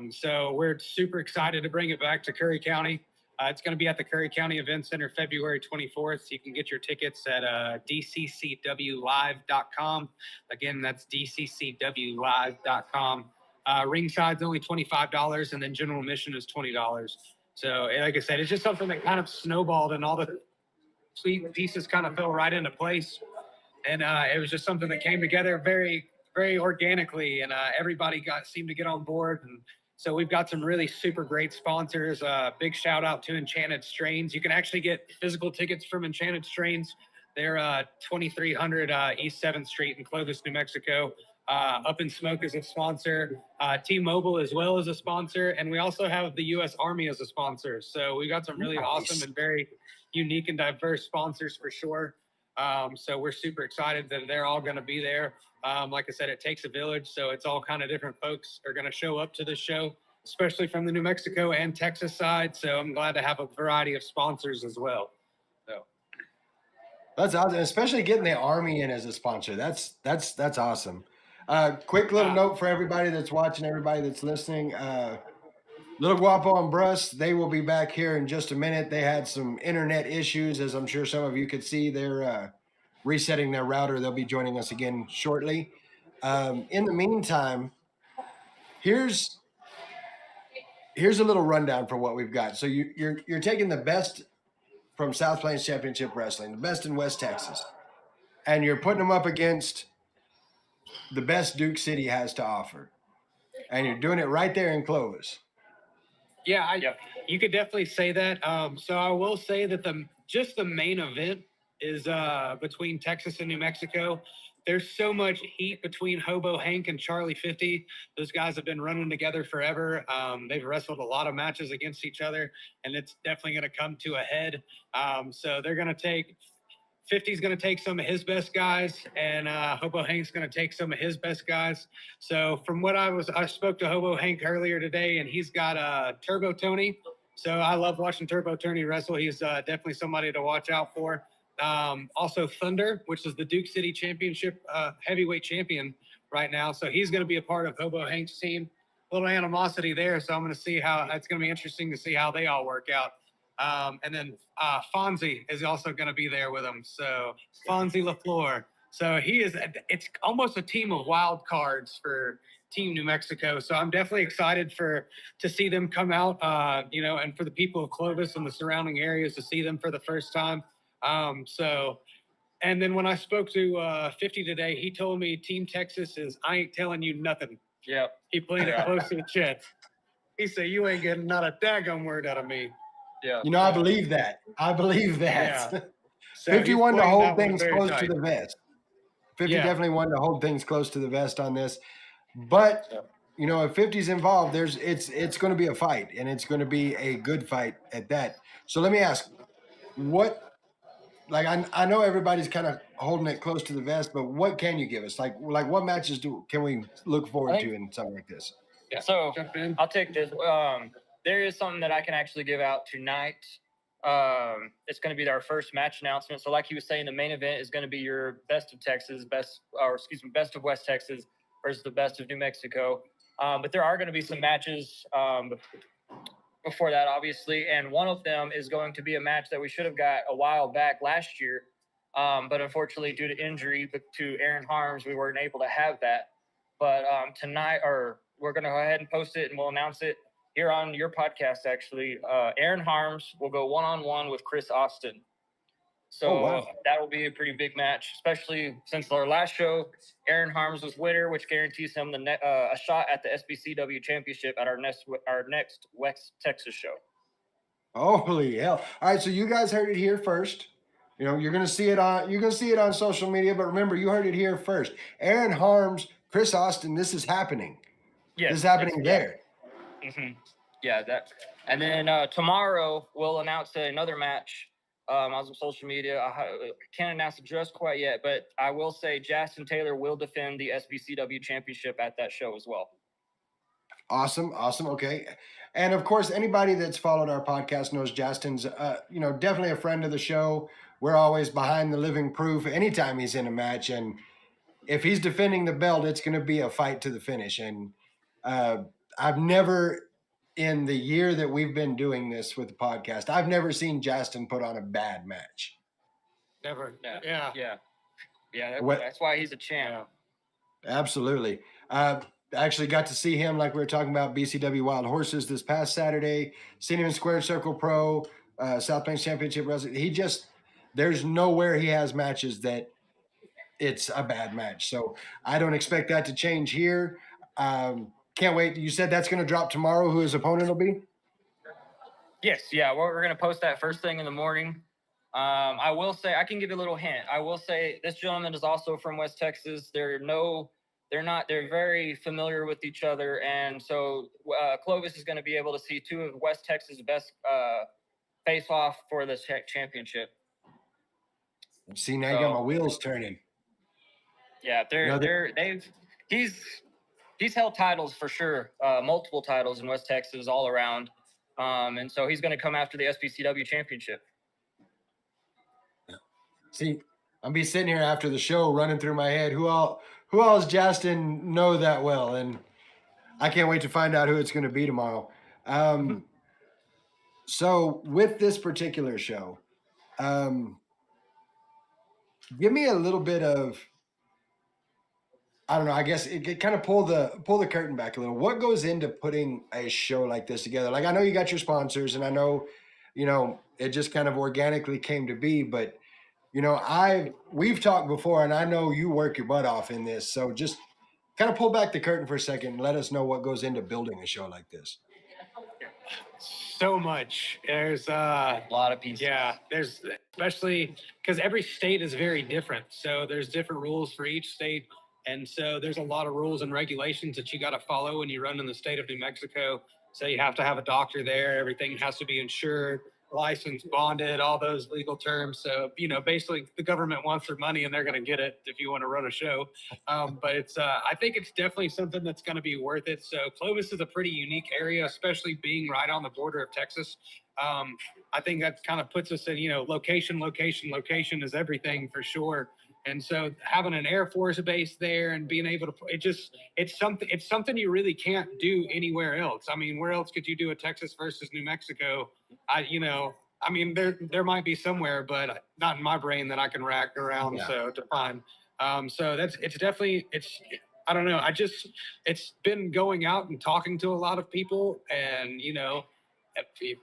So we're super excited to bring it back to Curry County. It's going to be at the Curry County Event Center February 24th. You can get your tickets at dccwlive.com. Again, that's dccwlive.com. Ringside's only $25, and then general admission is $20. So, like I said, it's just something that kind of snowballed, and all the sweet pieces kind of fell right into place. And it was just something that came together very, very organically, and everybody seemed to get on board. And so we've got some really super great sponsors. Big shout out to Enchanted Strains. You can actually get physical tickets from Enchanted Strains. They're 2300 East 7th Street in Clovis, New Mexico. Up in Smoke is a sponsor. T-Mobile as well as a sponsor. And we also have the U.S. Army as a sponsor. So we got some really awesome and very unique and diverse sponsors for sure. So we're super excited that they're all going to be there. Like I said, it takes a village. So it's all kind of different folks are going to show up to this show, especially from the New Mexico and Texas side. So I'm glad to have a variety of sponsors as well. So That's awesome, especially getting the Army in as a sponsor. That's awesome. Quick little note for everybody that's watching, everybody that's listening. Little Guapo and Bruss, they will be back here in just a minute. They had some internet issues, as I'm sure some of you could see. They're resetting their router. They'll be joining us again shortly. In the meantime, here's a little rundown for what we've got. So you're taking the best from South Plains Championship Wrestling, the best in West Texas. and you're putting them up against the best Duke City has to offer, and you're doing it right there in Clovis. Yeah, you could definitely say that. So I will say that the main event is between Texas and New Mexico. There's so much heat between Hobo Hank and Charlie 50. Those guys have been running together forever. They've wrestled a lot of matches against each other, and it's definitely going to come to a head. So they're going to take 50's going to take some of his best guys, and Hobo Hank's going to take some of his best guys. So from what I spoke to Hobo Hank earlier today, and he's got Turbo Tony. So I love watching Turbo Tony wrestle. He's definitely somebody to watch out for. Also Thunder, which is the Duke City Championship heavyweight champion right now. So he's going to be a part of Hobo Hank's team. A little animosity there. So I'm going to see how it's going to be interesting to see how they all work out. And then Fonzie is also going to be there with him. So Fonzie LaFleur. So it's almost a team of wild cards for Team New Mexico. So I'm definitely excited to see them come out, and for the people of Clovis and the surrounding areas to see them for the first time. And then when I spoke to 50 today, he told me Team Texas I ain't telling you nothing. Yeah. He played it close to the chest. He said, you ain't getting not a daggone word out of me. Yeah. I believe that. Yeah. So 50 he's wanted to playing that hold one things very close tight. to the vest. 50 Yeah. definitely wanted to hold things close to the vest on this. But, if 50's involved, it's going to be a fight, and it's going to be a good fight at that. So let me ask, I know everybody's kind of holding it close to the vest, but what can you give us? Like what matches can we look forward to in something like this? Yeah. So I'll take this. There is something that I can actually give out tonight. It's going to be our first match announcement. So like he was saying, the main event is going to be your best of Texas, best of West Texas versus the best of New Mexico. But there are going to be some matches before that, obviously. And one of them is going to be a match that we should have got a while back last year. But unfortunately, due to injury to Aaron Harms, we weren't able to have that. But tonight, we're going to go ahead and post it, and we'll announce it here on your podcast, actually. Aaron Harms will go one-on-one with Chris Austin. So that will be a pretty big match, especially since our last show, Aaron Harms was winner, which guarantees him a shot at the SBCW Championship at our next West Texas show. Holy hell! All right, so you guys heard it here first. You're gonna see it on social media, but remember, you heard it here first. Aaron Harms, Chris Austin, this is happening. Yes, this is happening there. Yeah. Mm-hmm. Yeah, that. And then tomorrow we'll announce another match. On social media, I can't announce it just quite yet, but I will say Justin Taylor will defend the SBCW Championship at that show as well. Awesome. Okay. And of course, anybody that's followed our podcast knows Justin's, definitely a friend of the show. We're always behind the living proof anytime he's in a match. And if he's defending the belt, it's going to be a fight to the finish. And I've never, in the year that we've been doing this with the podcast, I've never seen Justin put on a bad match. Never. Yeah. That's why he's a champ. Absolutely. I actually got to see him, like we were talking about, BCW Wild Horses this past Saturday. Seen him in Squared Circle Pro, South Plains Championship Wrestling. There's nowhere he has matches that it's a bad match. So I don't expect that to change here. Can't wait. You said that's going to drop tomorrow, who his opponent will be? Yes, yeah. We're going to post that first thing in the morning. I will say, I can give you a little hint. I will say this gentleman is also from West Texas. They're very familiar with each other. And so Clovis is going to be able to see two of West Texas' best face off for the championship. See, now you got my wheels turning. Yeah, he's held titles for sure, multiple titles in West Texas all around. And so he's going to come after the SPCW championship. See, I'm be sitting here after the show running through my head. Who all does Justin know that well? And I can't wait to find out who it's going to be tomorrow. So with this particular show, give me a little bit of, I don't know, I guess it kind of pull the curtain back a little. What goes into putting a show like this together? Like, I know you got your sponsors, and I know, it just kind of organically came to be, but we've talked before, and I know you work your butt off in this. So just kind of pull back the curtain for a second and let us know what goes into building a show like this. So much. There's A lot of pieces. yeah, there's especially because every state is very different. So there's different rules for each state. And so there's a lot of rules and regulations that you got to follow when you run in the state of New Mexico. So you have to have a doctor there. Everything has to be insured, licensed, bonded, all those legal terms. So, basically the government wants their money and they're going to get it if you want to run a show. But I think it's definitely something that's going to be worth it. So Clovis is a pretty unique area, especially being right on the border of Texas. I think that kind of puts us in, location is everything for sure. And so having an Air Force base there and being able to, it's something you really can't do anywhere else. I mean, where else could you do a Texas versus New Mexico? There might be somewhere, but not in my brain that I can rack around. Yeah. So to find, I don't know. It's been going out and talking to a lot of people, and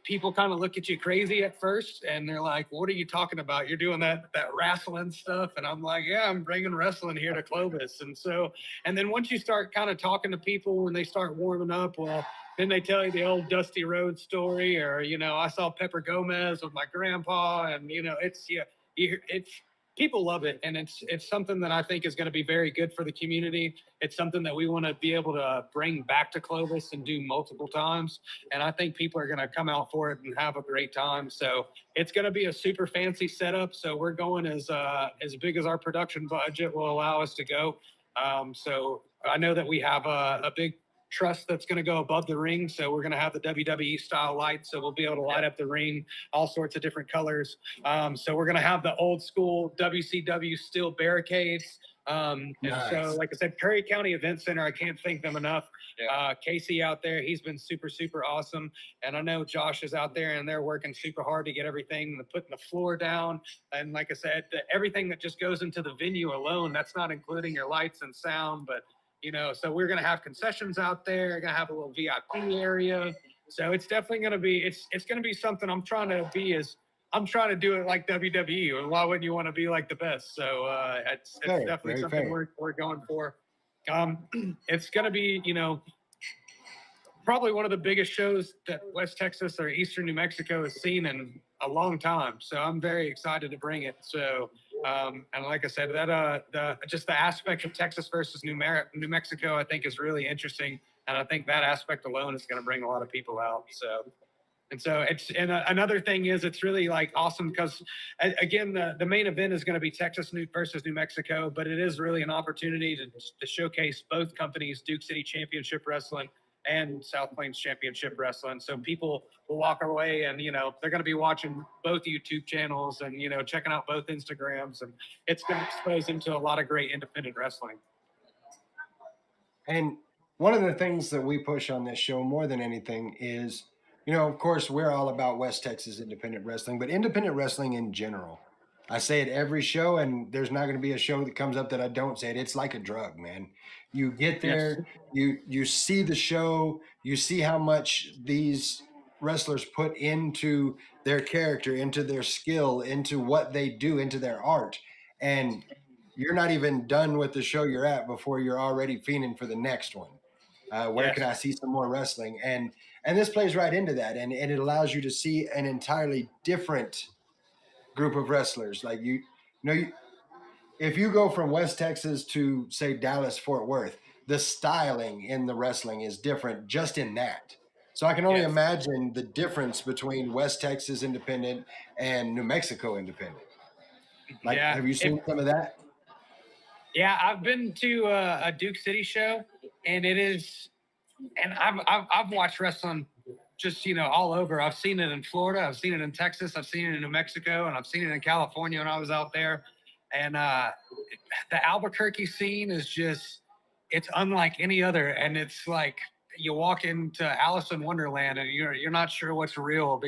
people kind of look at you crazy at first, and they're like, "What are you talking about? You're doing that wrestling stuff?" And I'm like, "Yeah, I'm bringing wrestling here to Clovis." And then once you start kind of talking to people, when they start warming up, well, then they tell you the old Dusty Rhodes story, or I saw Pepper Gomez with my grandpa, and it's people love it, and it's something that I think is going to be very good for the community. It's something that we want to be able to bring back to Clovis and do multiple times, and I think people are going to come out for it and have a great time. So it's going to be a super fancy setup. So we're going as big as our production budget will allow us to go. So I know that we have a big truss that's going to go above the ring. So we're going to have the WWE style lights. So we'll be able to light up the ring all sorts of different colors. So we're going to have the old school WCW steel barricades. And so, like I said, Curry County Event Center, I can't thank them enough. Casey out there, he's been super, super awesome. And I know Josh is out there and they're working super hard to get everything, putting the floor down. And like I said, everything that just goes into the venue alone, that's not including your lights and sound, but so we're going to have concessions out there. We're going to have a little VIP area. So it's definitely going to be, it's going to be something I'm trying to do it like WWE. And why wouldn't you want to be like the best? So it's definitely something we're going for. It's going to be, probably one of the biggest shows that West Texas or Eastern New Mexico has seen in a long time. So I'm very excited to bring it. So, and like I said, that the aspect of Texas versus New Mexico, I think is really interesting. And I think that aspect alone is going to bring a lot of people out. So another thing is it's really like awesome because again, the main event is going to be Texas versus New Mexico, but it is really an opportunity to showcase both companies, Duke City Championship Wrestling and South Plains Championship Wrestling. So people will walk away and, they're going to be watching both YouTube channels and, checking out both Instagrams, and it's going to expose them to a lot of great independent wrestling. And one of the things that we push on this show more than anything is, of course, we're all about West Texas independent wrestling, but independent wrestling in general. I say it every show, and there's not going to be a show that comes up that I don't say it. It's like a drug, man. You get there, you see the show, you see how much these wrestlers put into their character, into their skill, into what they do, into their art. And you're not even done with the show you're at before you're already fiending for the next one. Where can I see some more wrestling? And this plays right into that, and it allows you to see an entirely different group of wrestlers. Like if you go from West Texas to say Dallas Fort Worth, the styling in the wrestling is different just in that. So I can only imagine the difference between West Texas independent and New Mexico independent. Like, have you seen some of that? Yeah, I've been to a Duke City show, and it is, and I've watched wrestling just all over. I've seen it in Florida, I've seen it in Texas, I've seen it in New Mexico, and I've seen it in California when I was out there. And the Albuquerque scene is just, it's unlike any other. And it's like you walk into Alice in Wonderland and you're not sure what's real.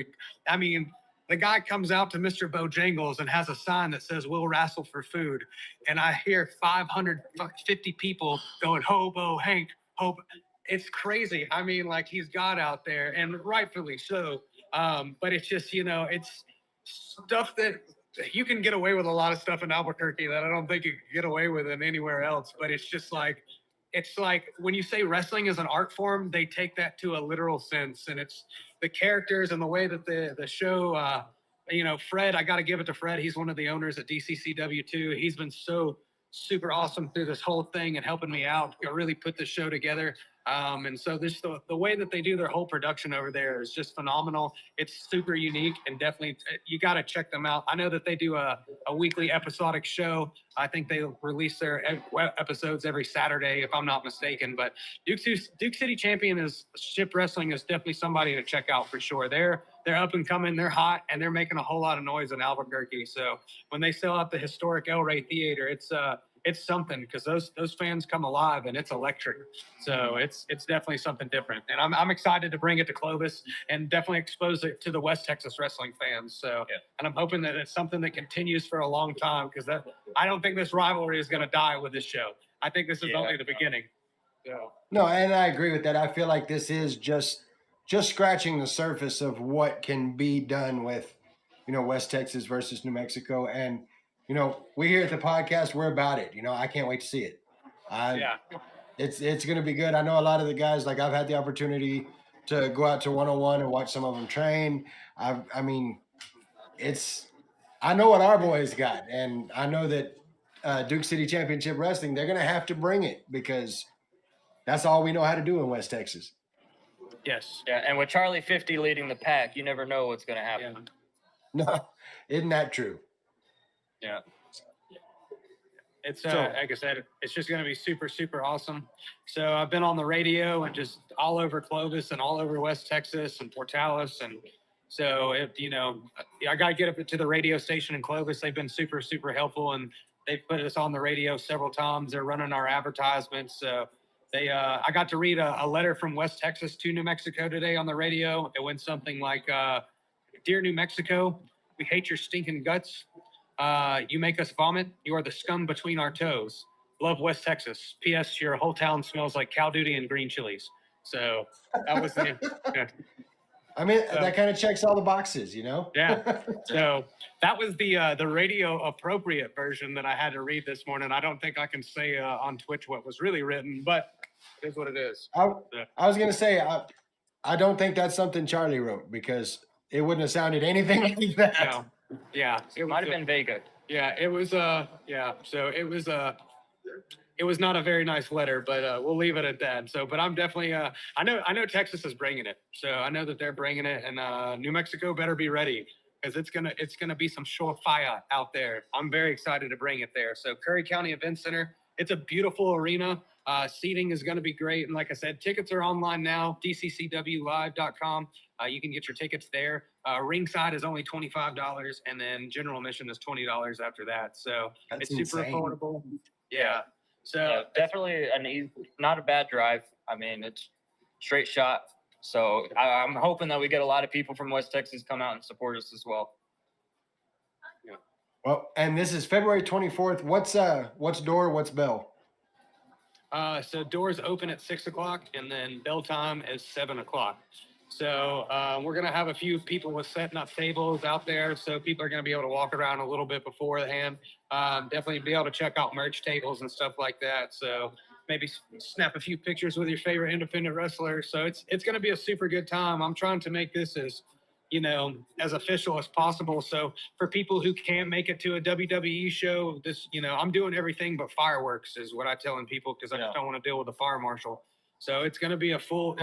I mean, the guy comes out to Mr. Bojangles and has a sign that says, "We'll wrestle for food." And I hear 550 people going, "Hobo Hank, hobo." It's crazy. I mean, like, he's God out there, and rightfully so. But it's just, it's stuff that you can get away with a lot of stuff in Albuquerque that I don't think you can get away with in anywhere else. But it's like when you say wrestling is an art form, they take that to a literal sense, and it's the characters and the way that the show. Fred, I got to give it to Fred. He's one of the owners at DCCW too. He's been so super awesome through this whole thing and helping me out to really put this show together. And so the way that they do their whole production over there is just phenomenal. It's super unique, and definitely you got to check them out. I know that they do a weekly episodic show. I think they release their episodes every Saturday, if I'm not mistaken. But Duke City Championship Wrestling is definitely somebody to check out for sure. They're up and coming, they're hot, and they're making a whole lot of noise in Albuquerque. So when they sell out the historic El Rey Theater, it's something, because those fans come alive and it's electric. So it's definitely something different, and I'm excited to bring it to Clovis and definitely expose it to the West Texas wrestling fans. So and I'm hoping that it's something that continues for a long time, because I don't think this rivalry is going to die with this show. I think this is only the beginning. So. No, and I agree with that. I feel like this is just scratching the surface of what can be done with, West Texas versus New Mexico. And, we here at the podcast, we're about it. I can't wait to see it. It's going to be good. I know a lot of the guys, like I've had the opportunity to go out to 101 and watch some of them train. I know what our boys got, and I know that Duke City Championship Wrestling, they're going to have to bring it, because that's all we know how to do in West Texas. Yes. Yeah, and with Charlie 50 leading the pack, you never know what's going to happen. No, isn't that true? Yeah. It's like I said, it's just going to be super, super awesome. So I've been on the radio and just all over Clovis and all over West Texas and Portales. And so, I got to get up to the radio station in Clovis. They've been super, super helpful, and they've put us on the radio several times. They're running our advertisements. So I got to read a letter from West Texas to New Mexico today on the radio. It went something like, "Dear New Mexico, we hate your stinking guts. You make us vomit. You are the scum between our toes. Love, West Texas. P.S. Your whole town smells like cow duty and green chilies." So that was the. Yeah. I mean, that kind of checks all the boxes, Yeah. So that was the radio appropriate version that I had to read this morning. I don't think I can say on Twitch what was really written, but it is what it is. I was going to say, I don't think that's something Charlie wrote, because it wouldn't have sounded anything like that. No. Yeah. It might have been Vega. Yeah, it was so it was not a very nice letter, but we'll leave it at that. So, but I'm definitely I know Texas is bringing it. So I know that they're bringing it, and New Mexico better be ready, because it's gonna be some surefire out there. I'm very excited to bring it there. So Curry County Event Center, it's a beautiful arena. Seating is going to be great. And like I said, tickets are online now, dccwlive.com. You can get your tickets there. Ringside is only $25, and then general admission is $20 after that. So That's it's super insane. affordable. Yeah. So Definitely not a bad drive. I mean, it's straight shot. So I'm hoping that we get a lot of people from West Texas come out and support us as well. Well, and this is February 24th. What's door? What's bell? So doors open at 6:00, and then bell time is 7:00. So we're gonna have a few people with setting up tables out there, so people are gonna be able to walk around a little bit beforehand. Definitely be able to check out merch tables and stuff like that. So maybe snap a few pictures with your favorite independent wrestler. So it's gonna be a super good time. I'm trying to make this as official as possible. So for people who can't make it to a WWE show, I'm doing everything but fireworks is what I'm telling people, because I just don't want to deal with a fire marshal. So it's going to be a full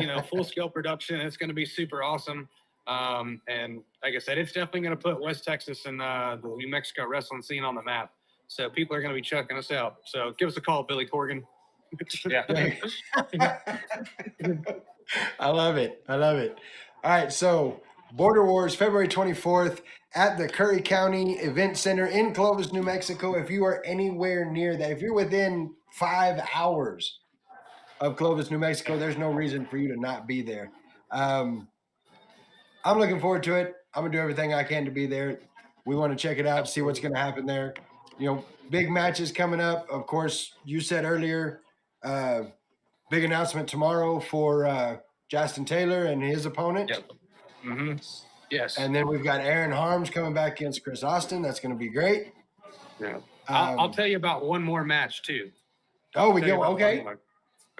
scale production. It's going to be super awesome. And like I said, it's definitely going to put West Texas and the New Mexico wrestling scene on the map. So people are going to be checking us out. So give us a call, Billy Corgan. I love it. All right, so Border Wars, February 24th at the Curry County Event Center in Clovis, New Mexico. If you are anywhere near that, if you're within 5 hours of Clovis, New Mexico, there's no reason for you to not be there. I'm looking forward to it. I'm going to do everything I can to be there. We want to check it out, see what's going to happen there. Big matches coming up. Of course, you said earlier, big announcement tomorrow for Justin Taylor and his opponent. Yep. Mm-hmm. Yes. And then we've got Aaron Harms coming back against Chris Austin. That's going to be great. Yeah. I'll Um, tell you about one more match too. Oh, we Tell you go. about one Okay. more.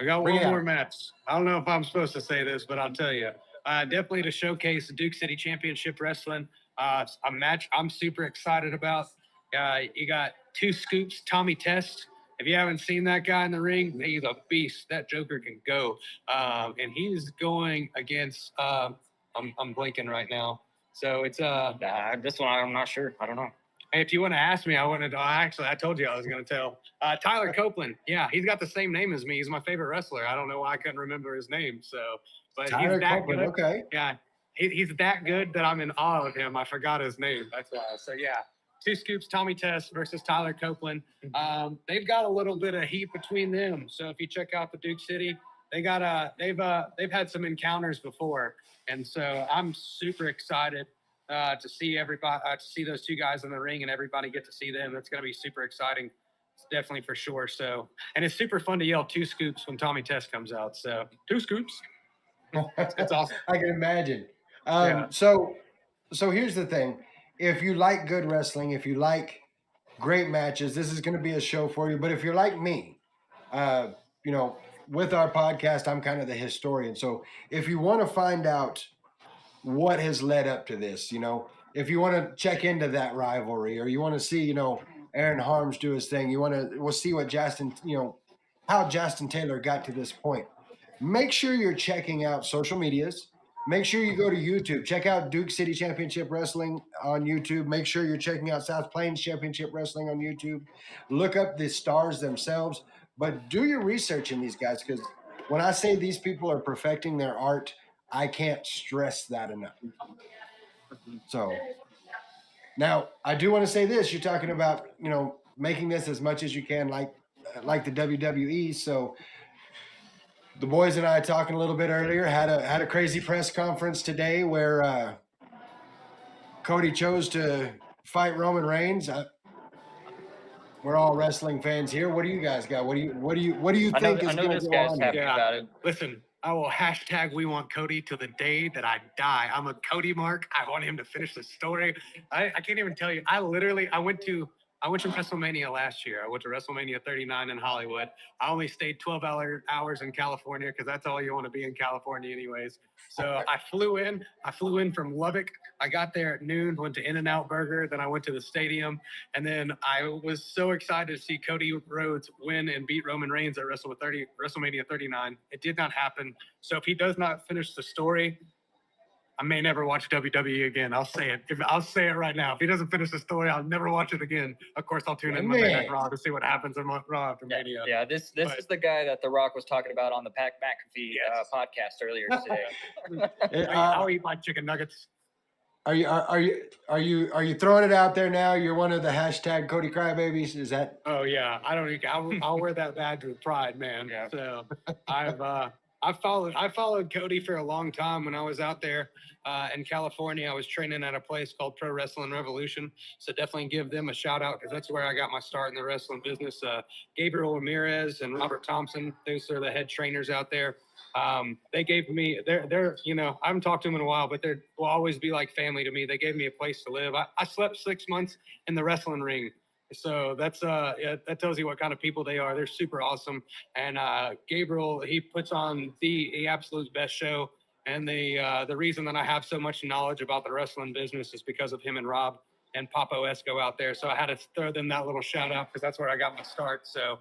We got Bring one it more out. match. I don't know if I'm supposed to say this, but I'll tell you. Definitely to showcase Duke City Championship Wrestling. A match I'm super excited about. You got Two Scoops, Tommy Test. If you haven't seen that guy in the ring, he's a beast. That Joker can go. And he's going against. I'm blinking right now. So it's This one I'm not sure. I don't know. if you want to ask me, I wanted to. Actually, I told you I was going to tell. Tyler Copeland. Yeah, he's got the same name as me. He's my favorite wrestler. I don't know why I couldn't remember his name. So, but Tyler he's that Copeland. good. Okay. Yeah, he's that good that I'm in awe of him. I forgot his name. That's why. So yeah, Two Scoops, Tommy Test versus Tyler Copeland. They've got a little bit of heat between them. So if you check out the Duke City, they've had some encounters before, and so I'm super excited to see everybody, to see those two guys in the ring and everybody get to see them. It's going to be super exciting. It's definitely for sure. So, and it's super fun to yell Two Scoops when Tommy Test comes out. So Two Scoops. It's awesome. I can imagine. Yeah. So here's the thing. If you like good wrestling, if you like great matches, this is going to be a show for you. But if you're like me, you know, with our podcast, I'm kind of the historian. So if you want to find out what has led up to this, you know, if you want to check into that rivalry or you want to see, you know, Aaron Harms do his thing, we'll see what Justin, you know, how Justin Taylor got to this point. Make sure you're checking out social medias. Make sure you go to YouTube. Check out Duke City Championship Wrestling on YouTube. Make sure you're checking out South Plains Championship Wrestling on YouTube. Look up the stars themselves, but do your research in these guys because when I say these people are perfecting their art, I can't stress that enough. So now I do want to say this. You're talking about, you know, making this as much as you can like the WWE. So the boys and I talking a little bit earlier had a crazy press conference today where Cody chose to fight Roman Reigns. We're all wrestling fans here. What do you guys got? What do you think is I know going to this go guy's on happy here? about it. Listen, I will hashtag we want Cody to the day that I die. I'm a Cody mark. I want him to finish the story. I can't even tell you. I went to WrestleMania last year. I went to WrestleMania 39 in Hollywood. I only stayed 12 hours in California because that's all you want to be in California anyways. So I flew in from Lubbock. I got there at noon, went to In-N-Out Burger. Then I went to the stadium. And then I was so excited to see Cody Rhodes win and beat Roman Reigns at WrestleMania 39. It did not happen. So if he does not finish the story, I may never watch WWE again. I'll say it. I'll say it right now. If he doesn't finish the story, I'll never watch it again. Of course, I'll tune in Monday Night Raw to see what happens in Raw after Mania. Yeah, this But- is the guy that The Rock was talking about on the Pat McAfee Yes. podcast earlier today. I'll eat my chicken nuggets. Are you throwing it out there now? You're one of the hashtag Cody Crybabies. Is that? Oh yeah, I'll wear that badge with pride, man. Yeah. So I followed Cody for a long time when I was out there in California. I was training at a place called Pro Wrestling Revolution. So definitely give them a shout out because that's where I got my start in the wrestling business. Gabriel Ramirez and Robert Thompson, those are the head trainers out there. They gave me they're you know, I haven't talked to them in a while, but they will always be like family to me. They gave me a place to live. I slept 6 months in the wrestling ring. So that's that tells you what kind of people they are. They're super awesome. And Gabriel, he puts on the absolute best show. And the reason that I have so much knowledge about the wrestling business is because of him and Rob and Papo Esco out there. So I had to throw them that little shout out because that's where I got my start. So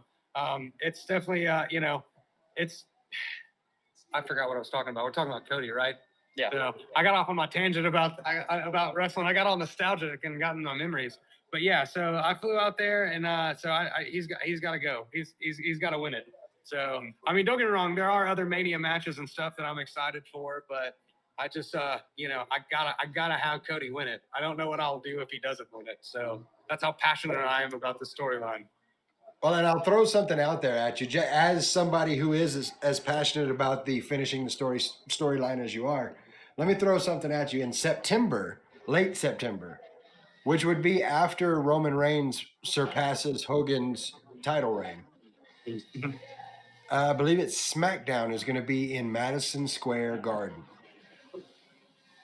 it's definitely you know, it's I forgot what I was talking about. We're talking about Cody, right? Yeah. So I got off on my tangent about wrestling. I got all nostalgic and got into my memories. But yeah, so I flew out there, and so he's got to go. He's got to win it. So I mean, don't get me wrong. There are other Mania matches and stuff that I'm excited for, but I just you know, I gotta have Cody win it. I don't know what I'll do if he doesn't win it. So that's how passionate I am about the storyline. Well, and I'll throw something out there at you. As somebody who is as passionate about the finishing the storyline as you are, let me throw something at you. In September, late September, which would be after Roman Reigns surpasses Hogan's title reign, I believe it's SmackDown is going to be in Madison Square Garden.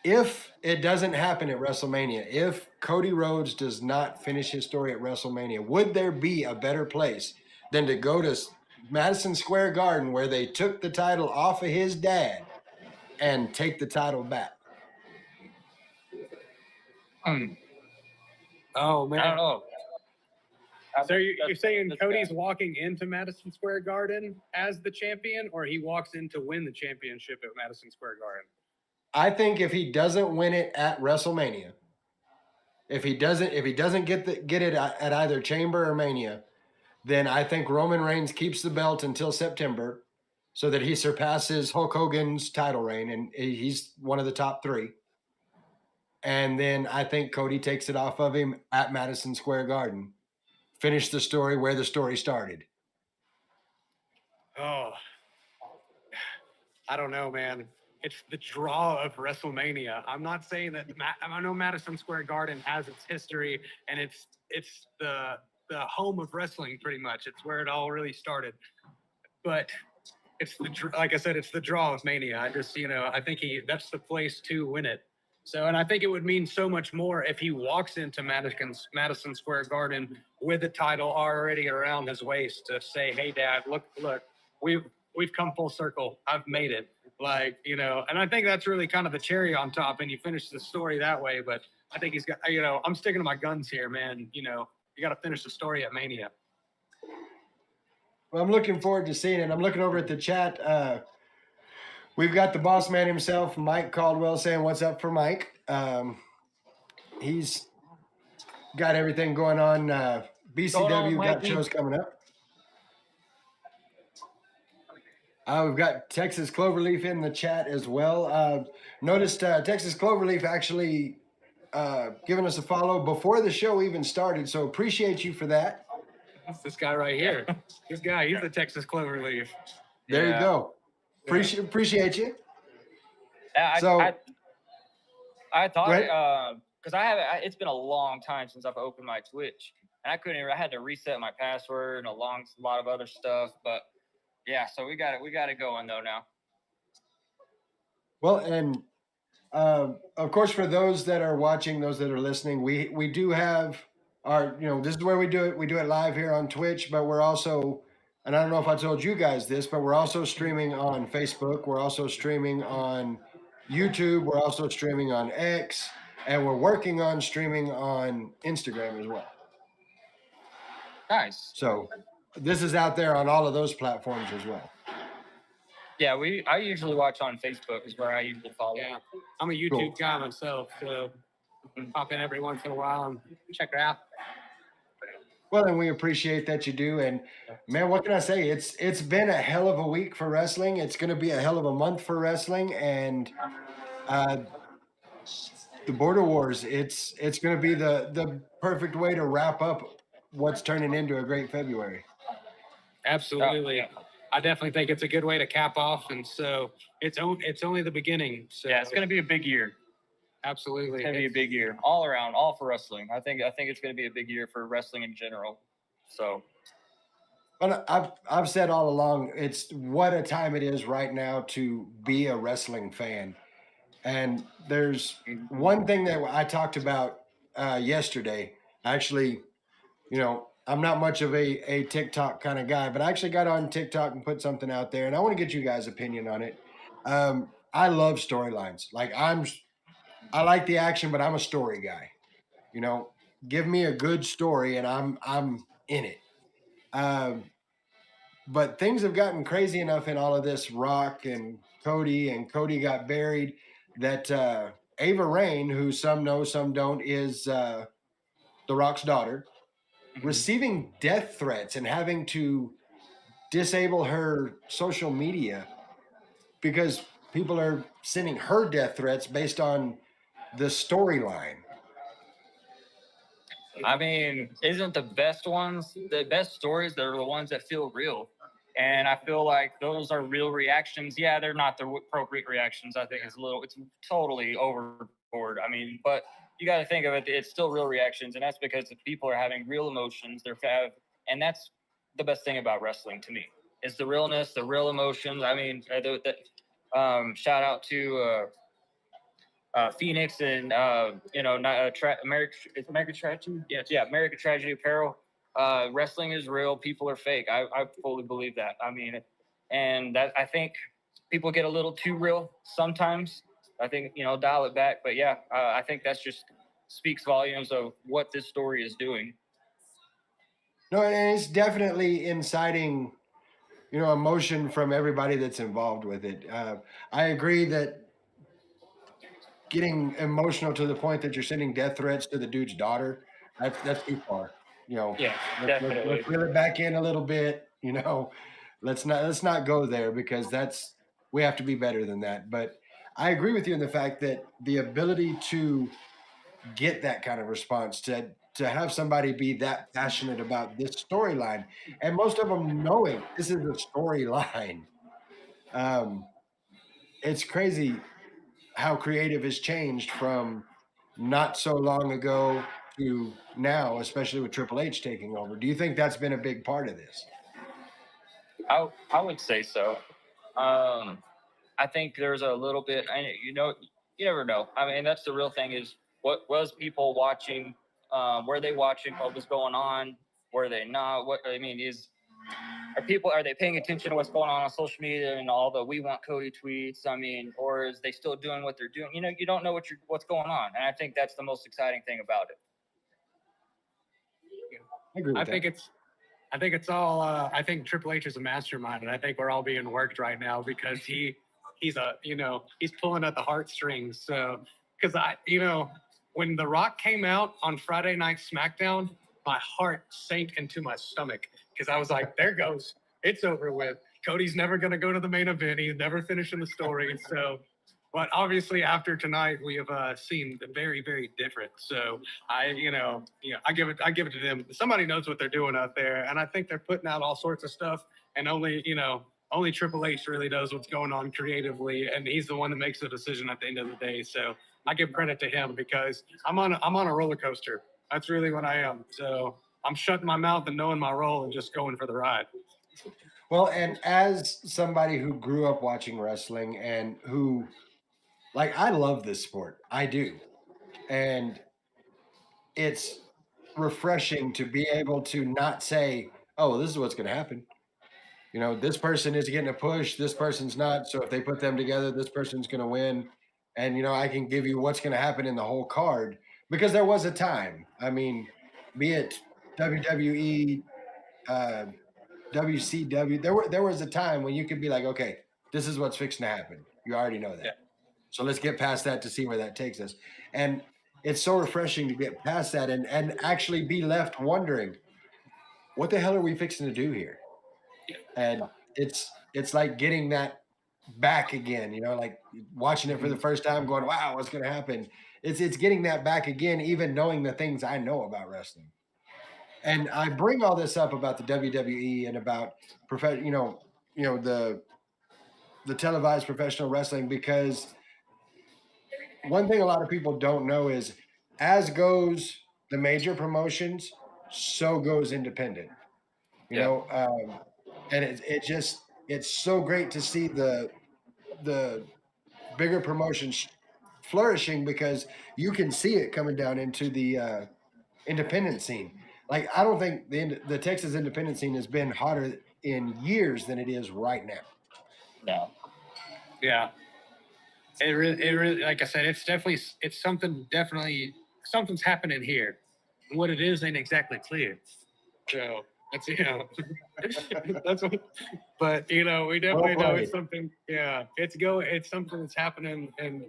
if it doesn't happen at WrestleMania, if Cody Rhodes does not finish his story at WrestleMania, would there be a better place than to go to Madison Square Garden where they took the title off of his dad and take the title back? Oh man, I don't know. So you're saying Cody's walking into Madison Square Garden as the champion, or he walks in to win the championship at Madison Square Garden? I think if he doesn't win it at WrestleMania, if he doesn't get it at either Chamber or Mania, then I think Roman Reigns keeps the belt until September, so that he surpasses Hulk Hogan's title reign, and he's one of the top 3. And then I think Cody takes it off of him at Madison Square Garden. Finish the story where the story started. Oh, I don't know, man. It's the draw of WrestleMania. I'm not saying that. I know Madison Square Garden has its history, and it's the home of wrestling, pretty much. It's where it all really started. But it's like I said, it's the draw of Mania. I just, I think that's the place to win it. So, and I think it would mean so much more if he walks into Madison Square Garden with the title already around his waist to say, "Hey, Dad, look, we've come full circle. I've made it." Like, and I think that's really kind of the cherry on top. And you finish the story that way. But I think he's got, I'm sticking to my guns here, man. You got to finish the story at Mania. Well, I'm looking forward to seeing it. I'm looking over at the chat. We've got the boss man himself, Mike Caldwell, saying what's up for Mike. He's got everything going on. BCW got shows coming up. We've got Texas Cloverleaf in the chat as well. Noticed Texas Cloverleaf actually giving us a follow before the show even started, so appreciate you for that. That's this guy right here. This guy, he's the Texas Cloverleaf. There you go. Appreciate you. I thought because it's been a long time since I've opened my Twitch, and I had to reset my password and a lot of other stuff. But yeah, so we got it going though now. Well, and of course, for those that are watching, those that are listening, we do have our, this is where we do it. We do it live here on Twitch, but we're also, and I don't know if I told you guys this, but we're also streaming on Facebook. We're also streaming on YouTube. We're also streaming on X, and we're working on streaming on Instagram as well. Nice. So this is out there on all of those platforms as well. Yeah, I usually watch on Facebook is where I usually follow. Yeah, I'm a YouTube guy myself, so pop in every once in a while and check it out. Well, and we appreciate that you do. And man, what can I say? It's been a hell of a week for wrestling. It's going to be a hell of a month for wrestling, and the Border Wars. It's going to be the perfect way to wrap up what's turning into a great February. Absolutely. I definitely think it's a good way to cap off, and so it's only the beginning. So yeah, it's going to be a big year. Absolutely, it's going to be a big year all around, all for wrestling. I think it's going to be a big year for wrestling in general. So, well, I've said all along, it's what a time it is right now to be a wrestling fan. And there's one thing that I talked about yesterday. Actually, I'm not much of a TikTok kind of guy, but I actually got on TikTok and put something out there, and I want to get you guys' opinion on it. I love storylines. Like I like the action, but I'm a story guy. Give me a good story, and I'm in it. But things have gotten crazy enough in all of this Rock and Cody got buried that Ava Raine, who some know, some don't, is The Rock's daughter, receiving death threats and having to disable her social media because people are sending her death threats based on the storyline. I mean, isn't the best stories that are the ones that feel real? And I feel like those are real reactions. Yeah, they're not the appropriate reactions. I think it's totally overboard. I mean, but you got to think of it. It's still real reactions, and that's because the people are having real emotions. And that's the best thing about wrestling to me is the realness, the real emotions. I mean, shout out to Phoenix and American Tragedy. Yes, yeah, American Tragedy Apparel. Wrestling is real. People are fake. I fully believe that. I mean, and that I think people get a little too real sometimes. I think dial it back. But yeah, I think that's just speaks volumes of what this story is doing. No, and it's definitely inciting, emotion from everybody that's involved with it. I agree that getting emotional to the point that you're sending death threats to the dude's daughter, that's too far. Yeah, Let's definitely. reel it back in a little bit. Let's not go there because we have to be better than that. But I agree with you in the fact that the ability to get that kind of response, to have somebody be that passionate about this storyline, and most of them knowing this is a storyline. It's crazy how creative has changed from not so long ago to now, especially with Triple H taking over. Do you think that's been a big part of this? I would say so. I think there's a little bit. You never know. I mean, that's the real thing. Is what was people watching? Were they watching what was going on? Were they not? What I mean is, are they paying attention to what's going on social media and all the "We Want Cody" tweets? I mean, or is they still doing what they're doing? You don't know what's going on, and I think that's the most exciting thing about it. I agree with that. I think it's all. I think Triple H is a mastermind, and I think we're all being worked right now because he's pulling at the heartstrings. So because when The Rock came out on Friday Night SmackDown, my heart sank into my stomach because I was like, there goes, it's over with. Cody's never going to go to the main event. He's never finishing the story. So, but obviously after tonight, we have seen very, very different. So I give it to them. Somebody knows what they're doing out there, and I think they're putting out all sorts of stuff. And only Triple H really knows what's going on creatively, and he's the one that makes the decision at the end of the day. So I give credit to him because I'm on a roller coaster. That's really what I am. So I'm shutting my mouth and knowing my role and just going for the ride. Well, and as somebody who grew up watching wrestling and who, like, I love this sport, I do, and it's refreshing to be able to not say, "Oh, this is what's going to happen." This person is getting a push, this person's not. So if they put them together, this person's going to win. And, I can give you what's going to happen in the whole card because there was a time. I mean, be it WWE, WCW, there was a time when you could be like, okay, this is what's fixing to happen. You already know that. Yeah. So let's get past that to see where that takes us. And it's so refreshing to get past that and actually be left wondering, what the hell are we fixing to do here? And it's like getting that back again, like watching it for the first time going, wow, what's going to happen? It's getting that back again, even knowing the things I know about wrestling. And I bring all this up about the WWE and about the televised professional wrestling because one thing a lot of people don't know is as goes the major promotions, so goes independent. And it's so great to see the bigger promotions flourishing because you can see it coming down into the independent scene. Like I don't think the Texas independent scene has been hotter in years than it is right now. No. Yeah. It really, like I said, something's happening here. What it is ain't exactly clear. So that's that's what. But we definitely know it's something. Yeah, it's something that's happening, and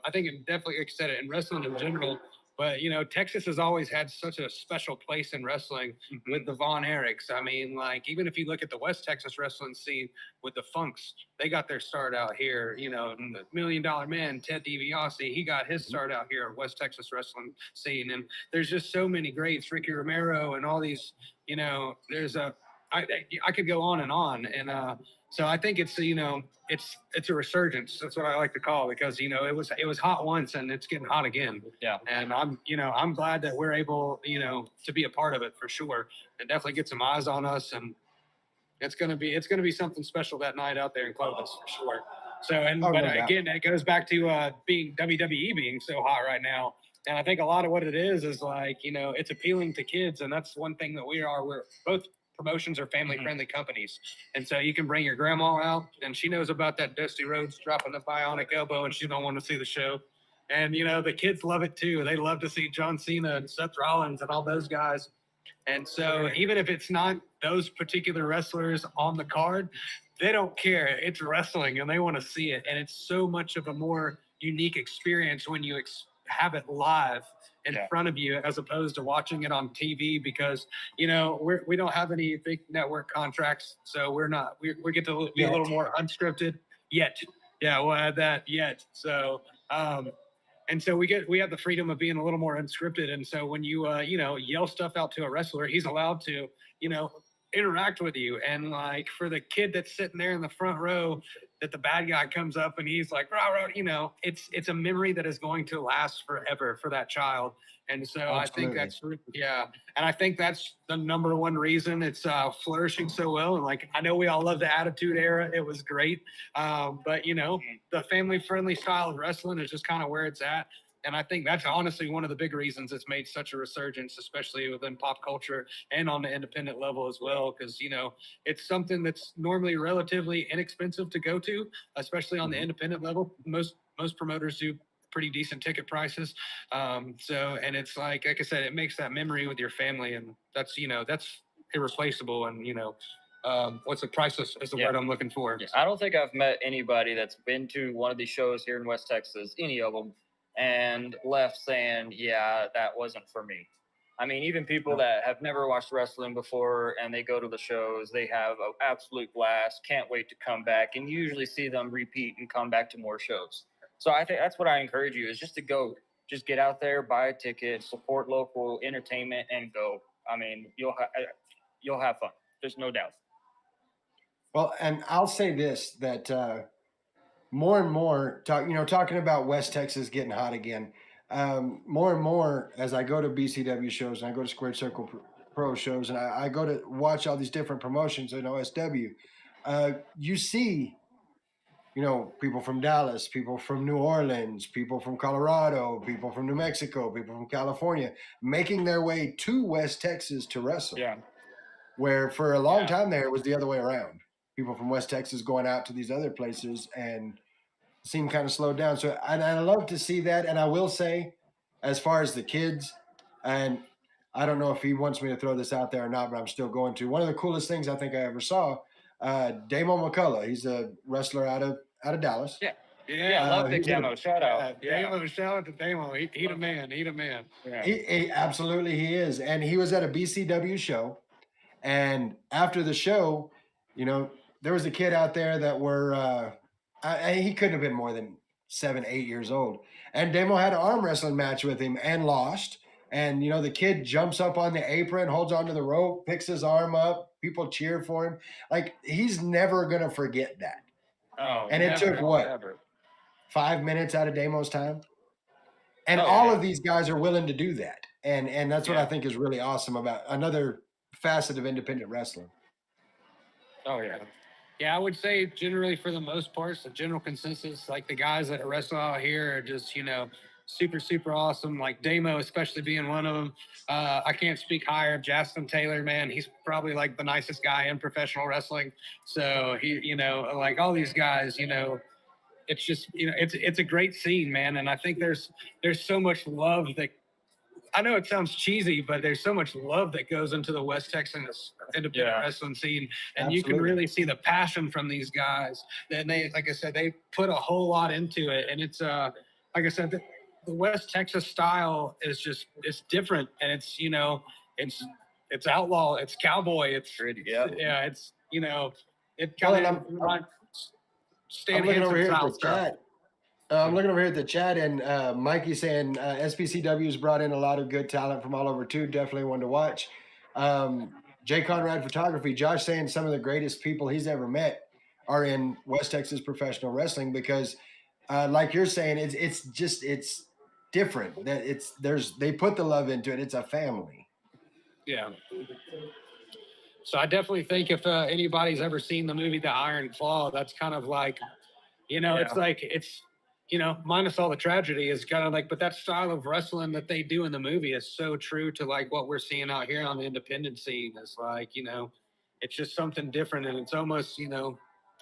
I think it definitely, like I said, in wrestling in general. But Texas has always had such a special place in wrestling with the Von Erichs. I mean, like even if you look at the West Texas wrestling scene with the Funks, they got their start out here. The $1 Million Man, Ted DiBiase, he got his start out here at West Texas wrestling scene. And there's just so many greats, Ricky Romero, and all these. I could go on, and so I think it's a resurgence. That's what I like to call it because it was hot once and it's getting hot again. Yeah. And I'm glad that we're able to be a part of it for sure and definitely get some eyes on us, and it's gonna be something special that night out there in Clovis for sure. So, Oh, but no doubt. again, it goes back to being WWE being so hot right now. And I think a lot of what it is like, it's appealing to kids. And that's one thing that we're both promotions are family friendly companies. And so you can bring your grandma out and she knows about that Dusty Rhodes dropping the bionic elbow and she don't want to see the show. And, the kids love it too. They love to see John Cena and Seth Rollins and all those guys. And so even if it's not those particular wrestlers on the card, they don't care. It's wrestling and they want to see it. And it's so much of a more unique experience when you have it live in front of you as opposed to watching it on TV because, we don't have any big network contracts. So we get to be a little more unscripted yet. Yeah, we'll add that yet. So, and so we have the freedom of being a little more unscripted. And so when you yell stuff out to a wrestler, he's allowed to, interact with you. And like for the kid that's sitting there in the front row, that the bad guy comes up and he's like, rah, rah, it's a memory that is going to last forever for that child. And so Absolutely. I think and I think that's the number one reason it's flourishing so well. And like, I know we all love the Attitude Era. It was great. But the family friendly style of wrestling is just kind of where it's at. And I think that's honestly one of the big reasons it's made such a resurgence, especially within pop culture and on the independent level as well. Because, it's something that's normally relatively inexpensive to go to, especially on the independent level. Most promoters do pretty decent ticket prices. And it's like I said, it makes that memory with your family. And that's irreplaceable. And, what's the priceless is the word I'm looking for. I don't think I've met anybody that's been to one of these shows here in West Texas, any of them, and left saying, yeah, that wasn't for me. I mean, even people that have never watched wrestling before and they go to the shows, they have an absolute blast, can't wait to come back, and you usually see them repeat and come back to more shows. So I think that's what I encourage you is just to go, just get out there, buy a ticket, support local entertainment, and go. I mean, you'll have fun. There's no doubt. Well, and I'll say this, that more and more talking about West Texas getting hot again. More and more as I go to BCW shows and I go to Squared Circle Pro shows and I go to watch all these different promotions in OSW, you see, people from Dallas, people from New Orleans, people from Colorado, people from New Mexico, people from California making their way to West Texas to wrestle. Yeah. Where for a long time there, it was the other way around. People from West Texas going out to these other places and seemed kind of slowed down. So and I love to see that. And I will say, as far as the kids, and I don't know if he wants me to throw this out there or not, but I'm still going to. One of the coolest things I think I ever saw, Damo McCullough. He's a wrestler out of Dallas. Yeah, I love Big Damo. Shout out. Damo, shout out to Damo. He the man. He the man. Yeah. He absolutely he is. And he was at a BCW show. And after the show, there was a kid out there that were he couldn't have been more than 7, 8 years old. And Damo had an arm wrestling match with him and lost. And the kid jumps up on the apron, holds onto the rope, picks his arm up. People cheer for him. Like he's never gonna forget that. Oh, And it took what? 5 minutes out of Damo's time. And all of these guys are willing to do that. And that's what I think is really awesome about another facet of independent wrestling. Oh yeah. Yeah, I would say generally for the most part, the general consensus, like the guys that wrestle out here are just, super, super awesome. Like Damo, especially being one of them. I can't speak higher of Justin Taylor, man. He's probably like the nicest guy in professional wrestling. So he, like all these guys, it's just, it's a great scene, man. And I think there's so much love that, I know it sounds cheesy, but there's so much love that goes into the West Texas independent wrestling scene. And you can really see the passion from these guys. And they, like I said, they put a whole lot into it. And it's, like I said, the West Texas style is just, it's different. And it's, it's outlaw, it's cowboy, it's, it's, it kind of, I'm looking over here at the chat. I'm looking over here at the chat, and Mikey's saying SPCW's brought in a lot of good talent from all over too. Definitely one to watch. Jay Conrad Photography, Josh saying some of the greatest people he's ever met are in West Texas professional wrestling because, like you're saying, it's different. That they put the love into it. It's a family. Yeah. So I definitely think if anybody's ever seen the movie The Iron Claw, that's kind of like It's like minus all the tragedy is kind of like, but that style of wrestling that they do in the movie is so true to like what we're seeing out here on the independent scene. It's like, it's just something different, and it's almost, a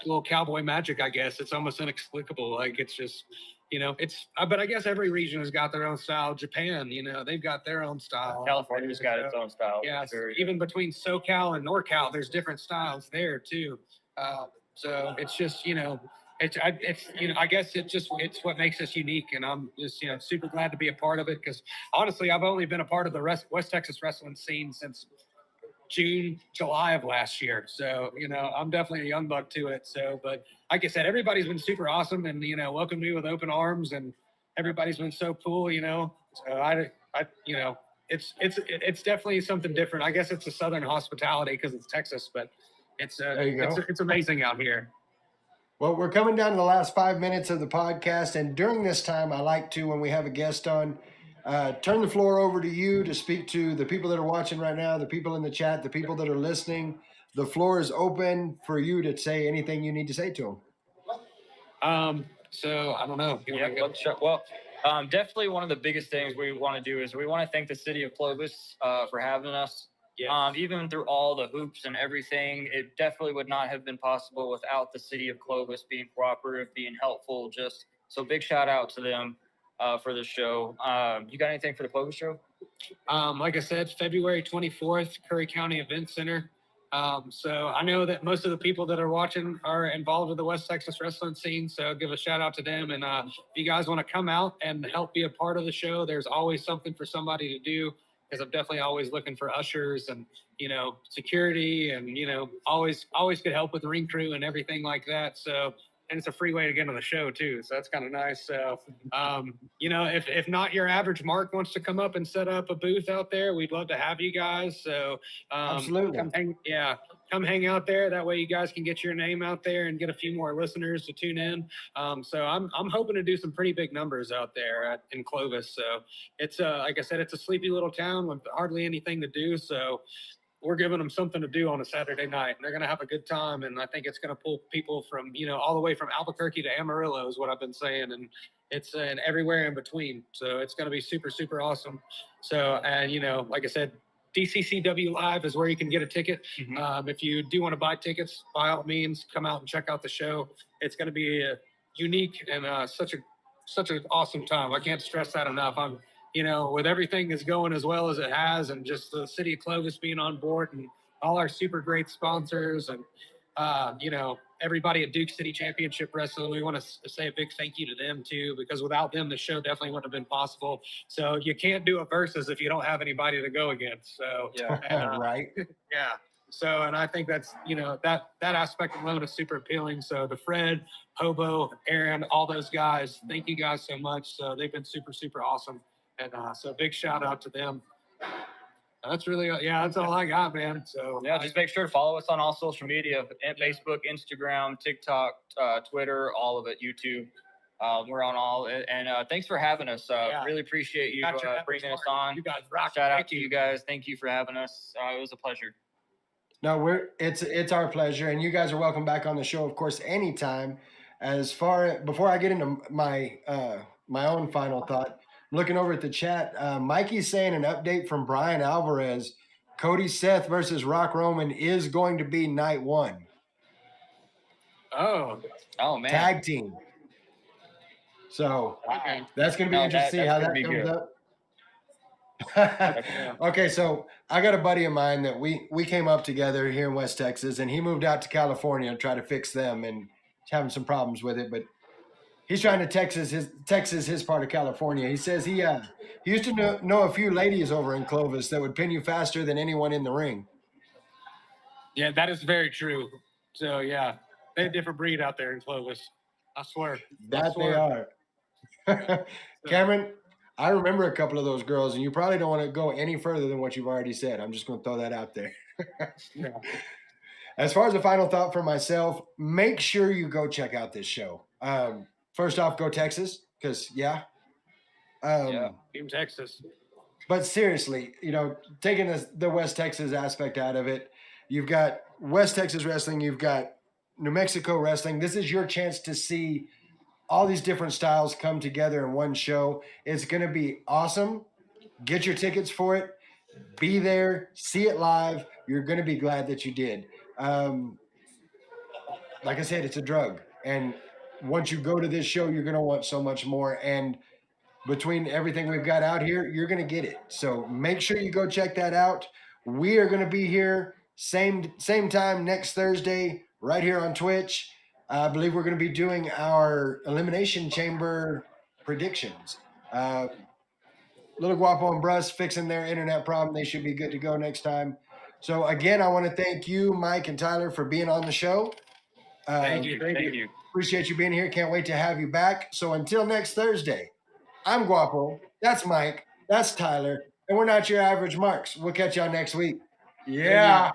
little cowboy magic, I guess. It's almost inexplicable. Like it's just, but I guess every region has got their own style. Japan, they've got their own style. California's got its own style. Yeah, even between SoCal and NorCal, there's different styles there too. So it's just, I guess it's what makes us unique, and I'm just, super glad to be a part of it, because honestly, I've only been a part of the West Texas wrestling scene since June, July of last year. So, I'm definitely a young buck to it. So, but like I said, everybody's been super awesome and, welcomed me with open arms, and everybody's been so cool, So it's definitely something different. I guess it's a Southern hospitality because it's Texas, but it's amazing out here. Well, we're coming down to the last 5 minutes of the podcast, and during this time, I like to, when we have a guest on, turn the floor over to you to speak to the people that are watching right now, the people in the chat, the people that are listening. The floor is open for you to say anything you need to say to them. So I don't know. Definitely one of the biggest things we want to do is we want to thank the city of Clovis for having us. Yeah. Even through all the hoops and everything, it definitely would not have been possible without the city of Clovis being cooperative, being helpful. So big shout out to them for the show. You got anything for the Clovis show? Like I said, February 24th, Curry County Event Center. So I know that most of the people that are watching are involved with the West Texas wrestling scene. So give a shout out to them. And if you guys want to come out and help be a part of the show, there's always something for somebody to do, because I'm definitely always looking for ushers and, security, and, always could help with the ring crew and everything like that. So, and it's a free way to get on the show too. So that's kind of nice. So, if not your average Mark wants to come up and set up a booth out there, we'd love to have you guys. So, absolutely. Come hang out there. That way you guys can get your name out there and get a few more listeners to tune in. So I'm hoping to do some pretty big numbers out there in Clovis. So it's like I said, it's a sleepy little town with hardly anything to do. So we're giving them something to do on a Saturday night, and they're going to have a good time. And I think it's going to pull people from, all the way from Albuquerque to Amarillo is what I've been saying. And it's everywhere in between. So it's going to be super, super awesome. So, and, like I said, DCCW Live is where you can get a ticket. Mm-hmm. If you do want to buy tickets, by all means, come out and check out the show. It's going to be unique and such an awesome time. I can't stress that enough. I'm, with everything that's going as well as it has, and just the city of Clovis being on board, and all our super great sponsors, and everybody at Duke City Championship Wrestling, we want to say a big thank you to them too, because without them, the show definitely wouldn't have been possible. So you can't do a versus if you don't have anybody to go against. So right. Yeah. So, and I think that's, that aspect alone is super appealing. So to Fred, Hobo, Aaron, all those guys, thank you guys so much. So they've been super, super awesome. And so big shout out to them. That's really, that's all I got, man. So just make sure to follow us on all social media: Facebook, Instagram, TikTok, Twitter, all of it, YouTube. We're on all, and thanks for having us. Really appreciate you bringing us on. You guys rock. Shout out to you guys. Thank you for having us. It was a pleasure. No, it's our pleasure, and you guys are welcome back on the show, of course, anytime. Before I get into my my own final thought, I'm looking over at the chat. Mikey's saying an update from Brian Alvarez: Cody Seth versus Rock Roman is going to be night 1. Oh man, tag team. So that's going to be interesting to see how that comes up. Okay, so I got a buddy of mine that we came up together here in West Texas, and he moved out to California to try to fix them, and he's having some problems with it, but he's trying to Texas his part of California. He says he used to know a few ladies over in Clovis that would pin you faster than anyone in the ring. Yeah, that is very true. So yeah, they're a different breed out there in Clovis. I swear. They are. Cameron, I remember a couple of those girls, and you probably don't want to go any further than what you've already said. I'm just going to throw that out there. Yeah. As far as a final thought for myself, make sure you go check out this show. First off, go Texas, because Team Texas. But seriously, taking the West Texas aspect out of it, you've got West Texas wrestling, you've got New Mexico wrestling. This is your chance to see all these different styles come together in one show. It's going to be awesome. Get your tickets for it. Be there. See it live. You're going to be glad that you did. Like I said, it's a drug. And once you go to this show, you're going to want so much more. And between everything we've got out here, you're going to get it. So make sure you go check that out. We are going to be here same time next Thursday right here on Twitch. I believe we're going to be doing our Elimination Chamber predictions. Little Guapo and Bruss fixing their internet problem. They should be good to go next time. So again, I want to thank you, Mike and Tyler, for being on the show. Thank you. Appreciate you being here. Can't wait to have you back. So until next Thursday, I'm Guapo. That's Mike. That's Tyler. And we're not your average marks. We'll catch y'all next week. Yeah.